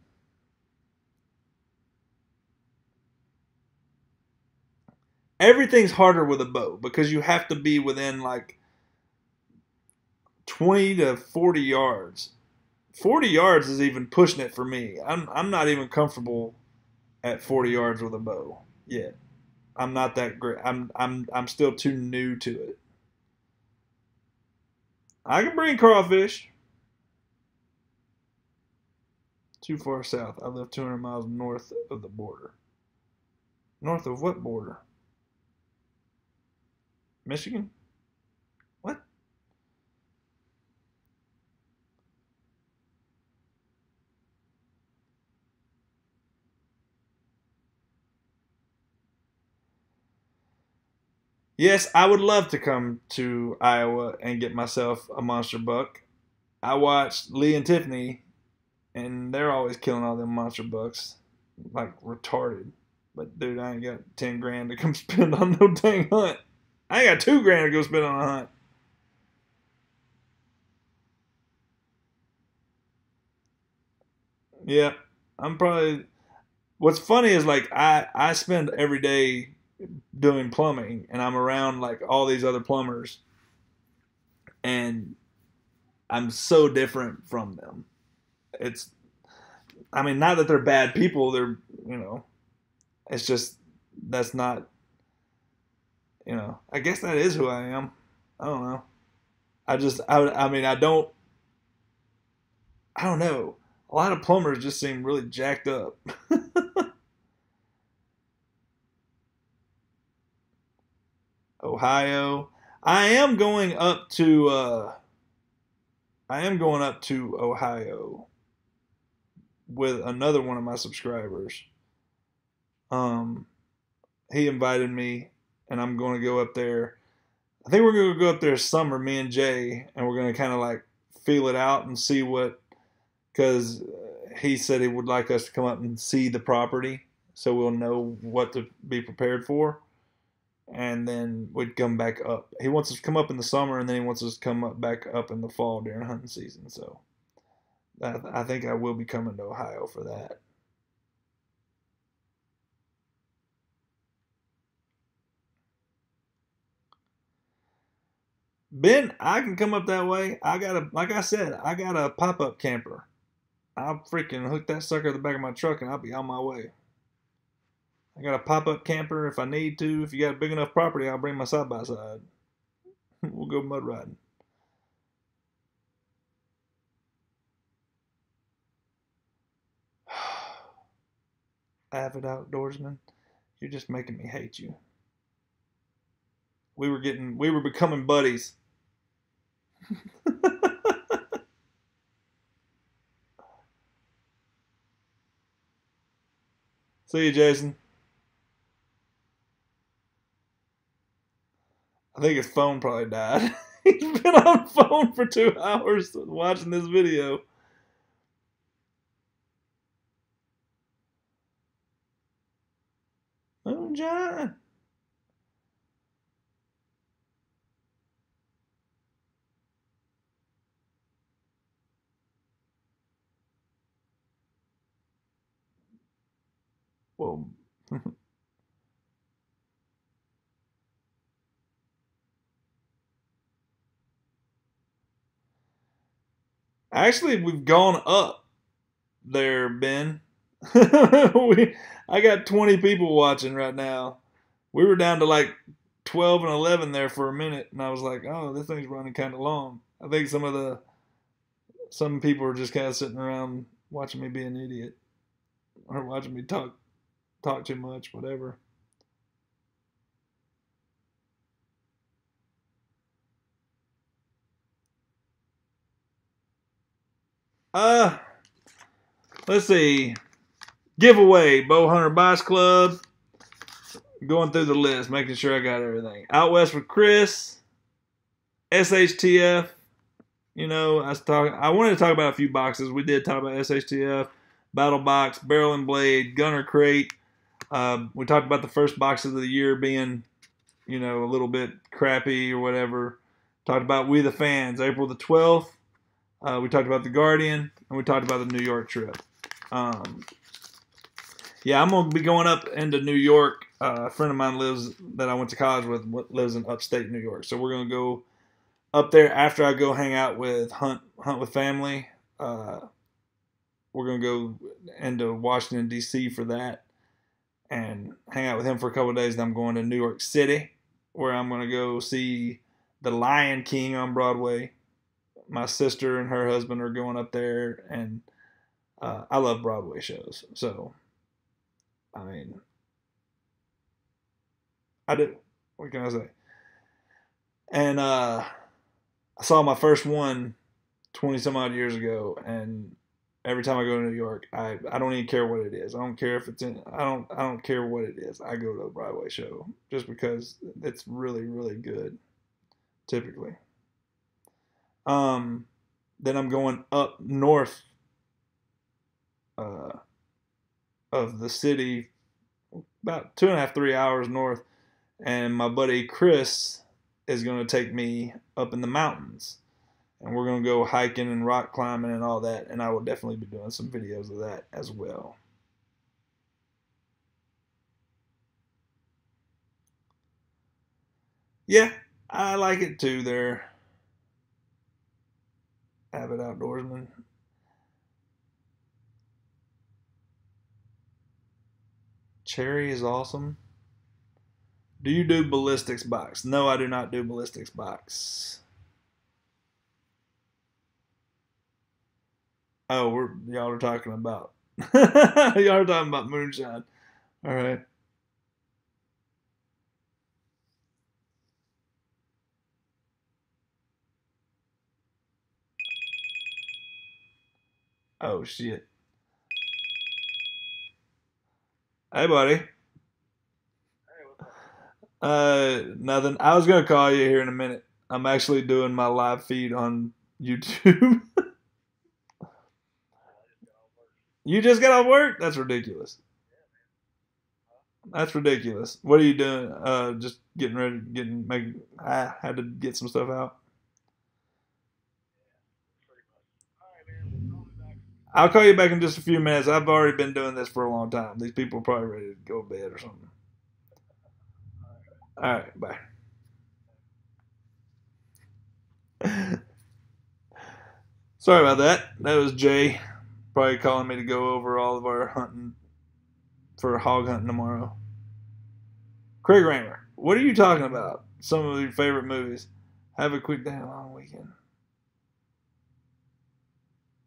Everything's harder with a bow because you have to be within like 20 to 40 yards. 40 yards is even pushing it for me. I'm not even comfortable at 40 yards with a bow yet. I'm not that great. I'm still too new to it. I can bring crawfish. Too far south. I live 200 miles north of the border. North of what border? Michigan? What? Yes, I would love to come to Iowa and get myself a monster buck. I watched Lee and Tiffany, and they're always killing all them monster bucks like retarded. But dude, I ain't got 10 grand to come spend on no dang hunt. I ain't got 2 grand to go spend on a hunt. Yeah, I'm probably. What's funny is like I spend every day doing plumbing, and I'm around like all these other plumbers, and I'm so different from them. It's, I mean, not that they're bad people. They're, you know, it's just that's not, you know. I guess that is who I am. I don't know. I mean, I don't know. A lot of plumbers just seem really jacked up. Ohio. I am going up to I am going up to Ohio with another one of my subscribers. Um he invited me and I'm going to go up there. I think we're going to go up there summer, me and Jay, and we're going to kind of like feel it out and see what, cuz he said he would like us to come up and see the property so we'll know what to be prepared for. And then we'd come back up. He wants us to come up in the summer, and then he wants us to come up back up in the fall during hunting season. So I think I will be coming to Ohio for that. Ben, I can come up that way. I got a, like I said, I got a pop up camper. I'll freaking hook that sucker to the back of my truck, and I'll be on my way. I got a pop up camper if I need to. If you got a big enough property, I'll bring my side by side. We'll go mud riding. Avid outdoorsman, you're just making me hate you. We were becoming buddies. See you, Jason. I think his phone probably died. He's been on the phone for 2 hours watching this video. Oh, John. Well, actually, we've gone up there, Ben. I got 20 people watching right now. We were down to like 12 and 11 there for a minute, and I was like, oh, this thing's running kind of long. I think some people are just kind of sitting around watching me be an idiot or watching me talk too much, whatever. Uh, let's see. Giveaway, Bow Hunter Bias Club. Going through the list, making sure I got everything. Out West with Chris. SHTF. You know, I wanted to talk about a few boxes. We did talk about SHTF, Battle Box, Barrel and Blade, Gunner Crate. We talked about the first boxes of the year being, you know, a little bit crappy or whatever. Talked about We the Fans, April the 12th. We talked about the Guardian, and we talked about the New York trip. Yeah, I'm going to be going up into New York. A friend of mine that I went to college with lives in upstate New York. So we're going to go up there after I go hang out with Hunt with Family. We're going to go into Washington, D.C. for that. and hang out with him for a couple of days. Then I'm going to New York City, where I'm going to go see The Lion King on Broadway. My sister and her husband are going up there, and I love Broadway shows. So, I mean, I do. What can I say? And I saw my first one 20 some odd years ago, and every time I go to New York, I don't even care what it is. I don't care if it's in. I don't care what it is. I go to a Broadway show just because it's really really good. Typically, then I'm going up north uh, of the city, about 2.5 3 hours north, and my buddy Chris is going to take me up in the mountains, and we're going to go hiking and rock climbing and all that, and I will definitely be doing some videos of that as well. Yeah, I like it too. They're avid outdoorsmen. Cherry is awesome. Do you do ballistics box? No, I do not do ballistics box. Oh, y'all are talking about y'all are talking about moonshine. All right. Oh shit. Hey, buddy. Nothing. I was gonna call you here in a minute. I'm actually doing my live feed on YouTube. You just got off work? That's ridiculous. That's ridiculous. What are you doing? Just getting ready, I had to get some stuff out. I'll call you back in just a few minutes. I've already been doing this for a long time. These people are probably ready to go to bed or something. All right, bye. Sorry about that. That was Jay, probably calling me to go over all of our hunting for hog hunting tomorrow. Craig Raymer, what are you talking about? Some of your favorite movies. Have a quick day, long weekend.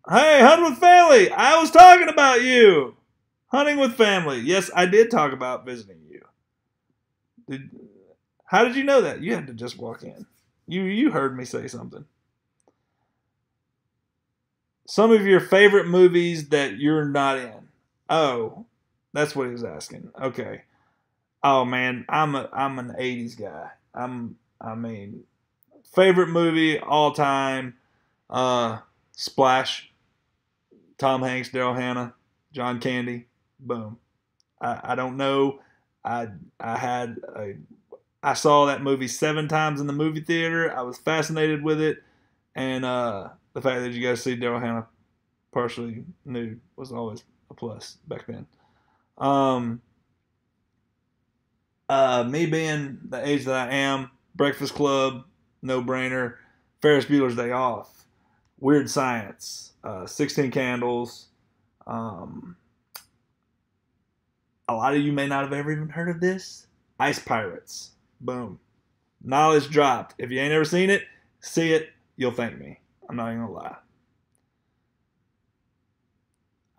Hey, hunt with family. I was talking about you. Hunting with family. Yes, I did talk about visiting you. How did you know that? You had to just walk in. You heard me say something. Some of your favorite movies that you're not in. Oh, that's what he was asking. Okay. Oh man, I'm an '80s guy. I mean, favorite movie all time. Splash. Tom Hanks, Daryl Hannah, John Candy. Boom. I don't know. I I had a I saw that movie 7 times in the movie theater. I was fascinated with it, and the fact that you guys see Daryl Hannah partially nude was always a plus back then. Um, Me being the age that I am, Breakfast Club, no brainer. Ferris Bueller's Day Off, Weird Science, 16 Candles. Um, a lot of you may not have ever even heard of this. Ice Pirates. Boom. Knowledge dropped. If you ain't ever seen it, see it. You'll thank me. I'm not even gonna lie.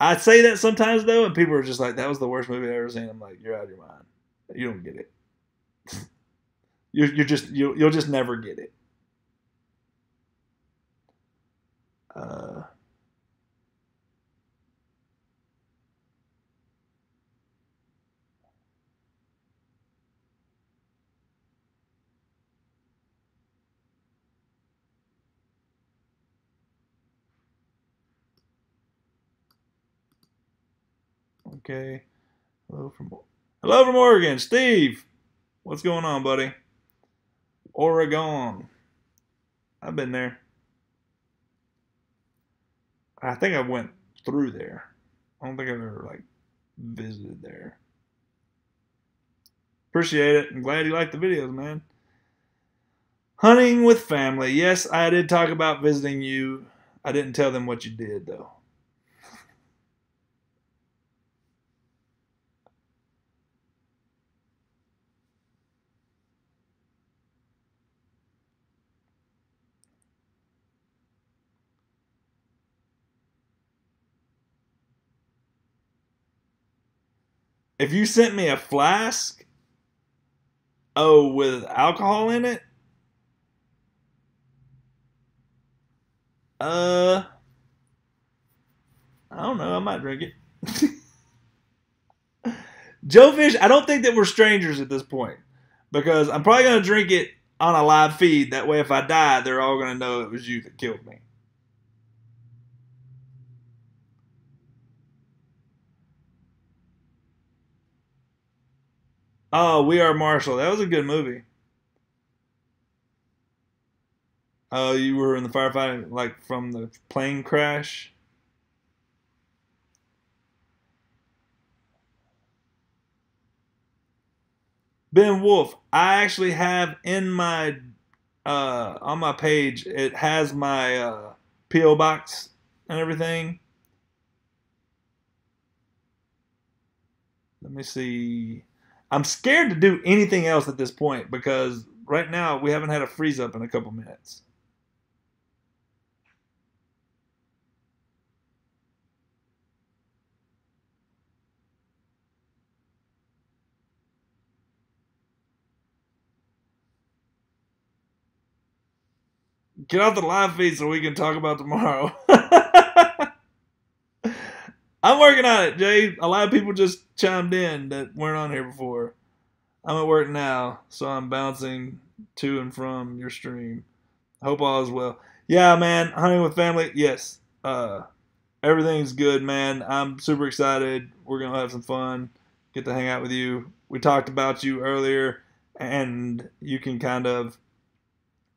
I say that sometimes though, and people are just like, "That was the worst movie I've ever seen." I'm like, "You're out of your mind. You don't get it. You'll just never get it." Uh, okay. Hello from Oregon, Steve. What's going on, buddy? Oregon. I've been there. I think I went through there. I don't think I've ever like visited there. Appreciate it. I'm glad you like the videos, man. Hunting with family. Yes, I did talk about visiting you. I didn't tell them what you did though. If you sent me a flask, oh, with alcohol in it, uh, I don't know. I might drink it. Joe Fish, I don't think that we're strangers at this point because I'm probably going to drink it on a live feed. That way, if I die, they're all going to know it was you that killed me. Oh, We Are Marshall. That was a good movie. Oh, you were in the firefighting, like from the plane crash. Ben Wolf, I actually have in my on my page. It has my PO box and everything. Let me see. I'm scared to do anything else at this point because right now we haven't had a freeze up in a couple minutes. Get off the live feed so we can talk about tomorrow. I'm working on it, Jay. A lot of people just chimed in that weren't on here before. I'm at work now, so I'm bouncing to and from your stream. Hope all is well. Yeah, man. Hunting with family. Yes. Everything's good, man. I'm super excited. We're gonna have some fun. Get to hang out with you. We talked about you earlier, and you can kind of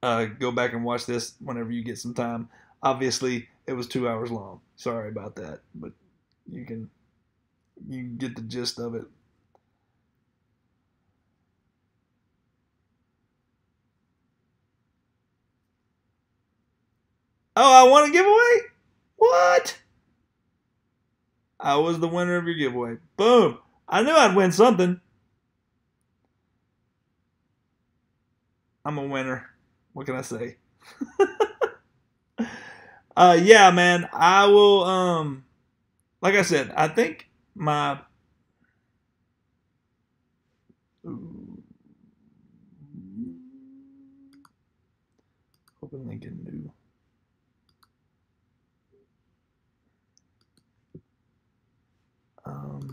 go back and watch this whenever you get some time. Obviously, it was 2 hours long. Sorry about that, but you can get the gist of it. Oh, I won a giveaway? What? I was the winner of your giveaway. Boom. I knew I'd win something. I'm a winner. What can I say? Yeah, man. I will like I said, I think my open link in new. Let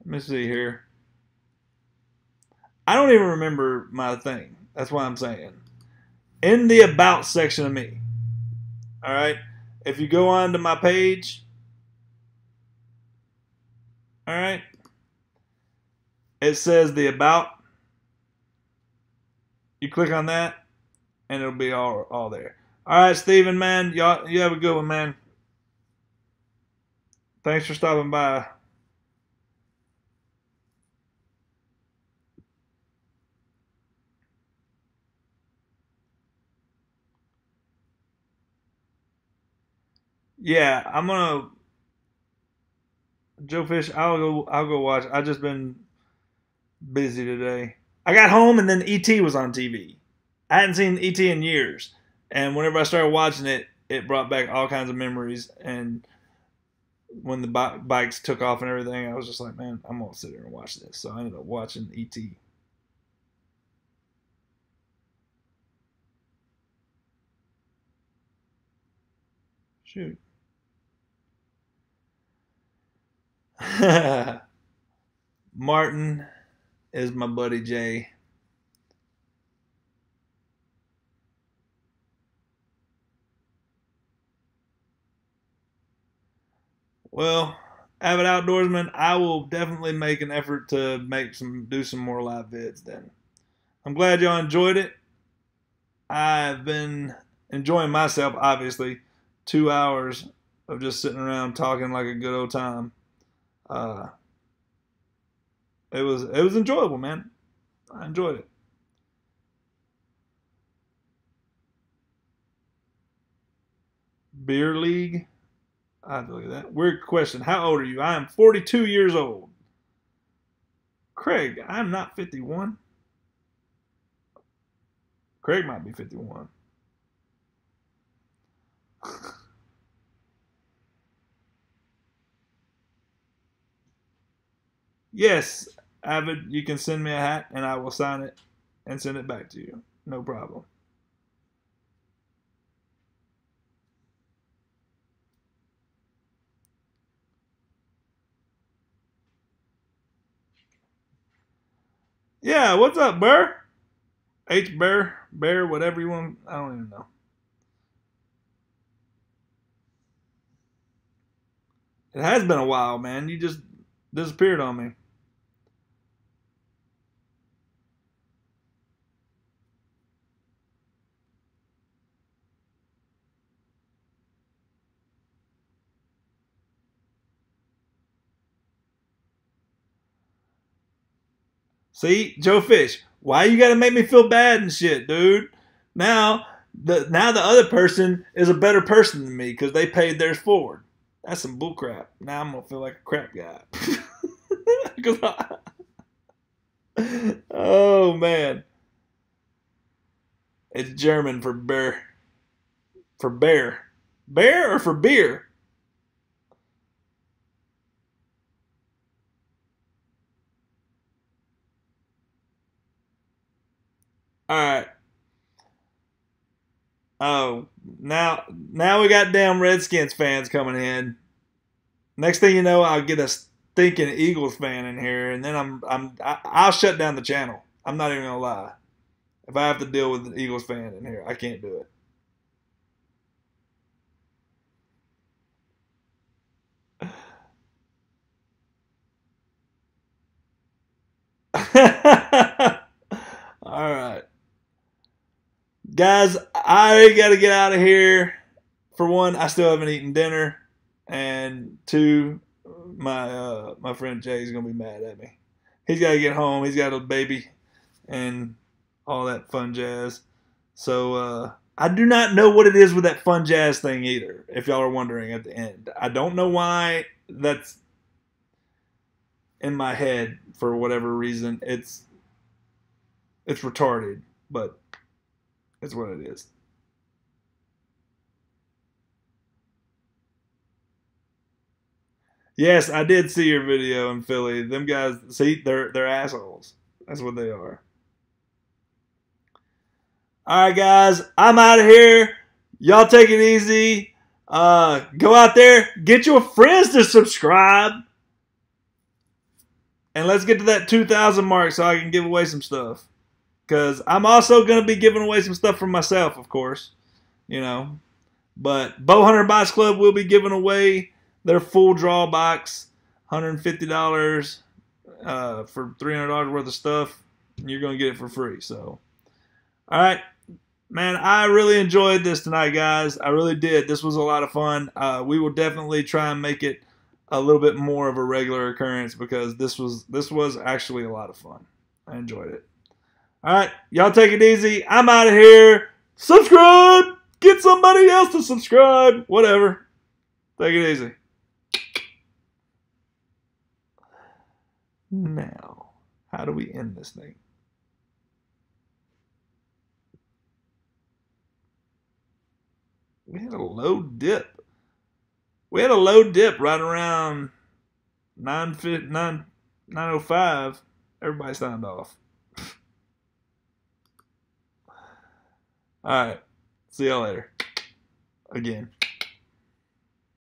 me see here. I don't even remember my thing. That's why I'm saying. In the about section of me. All right. If you go on to my page, all right, it says the about. You click on that, and it'll be all there. All right, Steven, man, y'all, you have a good one, man. Thanks for stopping by. Yeah, I'm gonna Joe Fish. I'll go watch. I just been busy today. I got home and then ET was on TV. I hadn't seen ET in years, and whenever I started watching it, it brought back all kinds of memories. And when the bikes took off and everything, I was just like, man, I'm gonna sit here and watch this. So I ended up watching ET. Shoot. Martin is my buddy Jay. Well, avid outdoorsman, I will definitely make an effort to do some more live vids then. I'm glad y'all enjoyed it. I've been enjoying myself, obviously. 2 hours of just sitting around talking like a good old time. Uh, it was enjoyable, man. I enjoyed it. Beer league. I have to look at that. Weird question. How old are you? I am 42 years old. Craig, I'm not 51. Craig might be 51. Yes, Avid, you can send me a hat and I will sign it and send it back to you. No problem. Yeah, what's up, Burr? H Bear, whatever you want. I don't even know. It has been a while, man. You just disappeared on me. See, Joe Fish, why you gotta make me feel bad and shit, dude? Now the other person is a better person than me because they paid theirs forward. That's some bullcrap. Now I'm gonna feel like a crap guy. Oh man, it's German for bear. For bear, bear or for beer? All right. Oh, now we got damn Redskins fans coming in. Next thing you know, I'll get a stinking Eagles fan in here, and then I'll shut down the channel. I'm not even gonna lie. If I have to deal with an Eagles fan in here, I can't do it. All right, guys, I gotta get out of here. For one, I still haven't eaten dinner, and two, my friend Jay's gonna be mad at me. He's got to get home. He's got a baby and all that fun jazz. So I do not know what it is with that fun jazz thing either. If y'all are wondering at the end, I don't know why that's in my head for whatever reason. It's retarded, but it's what it is. Yes, I did see your video in Philly. Them guys, see, they're assholes. That's what they are. All right, guys, I'm out of here. Y'all take it easy. Go out there, get your friends to subscribe, and let's get to that 2,000 mark so I can give away some stuff. Because I'm also going to be giving away some stuff from myself, of course. You know. But Bowhunter Box Club will be giving away their full draw box, $150 for $300 worth of stuff. And you're going to get it for free. So, all right. Man, I really enjoyed this tonight, guys. I really did. This was a lot of fun. We will definitely try and make it a little bit more of a regular occurrence because this was actually a lot of fun. I enjoyed it. All right, y'all take it easy. I'm out of here. Subscribe. Get somebody else to subscribe. Whatever. Take it easy. Now, how do we end this thing? We had a low dip. We had a low dip right around 9:05. Everybody signed off. All right. See y'all later. Again.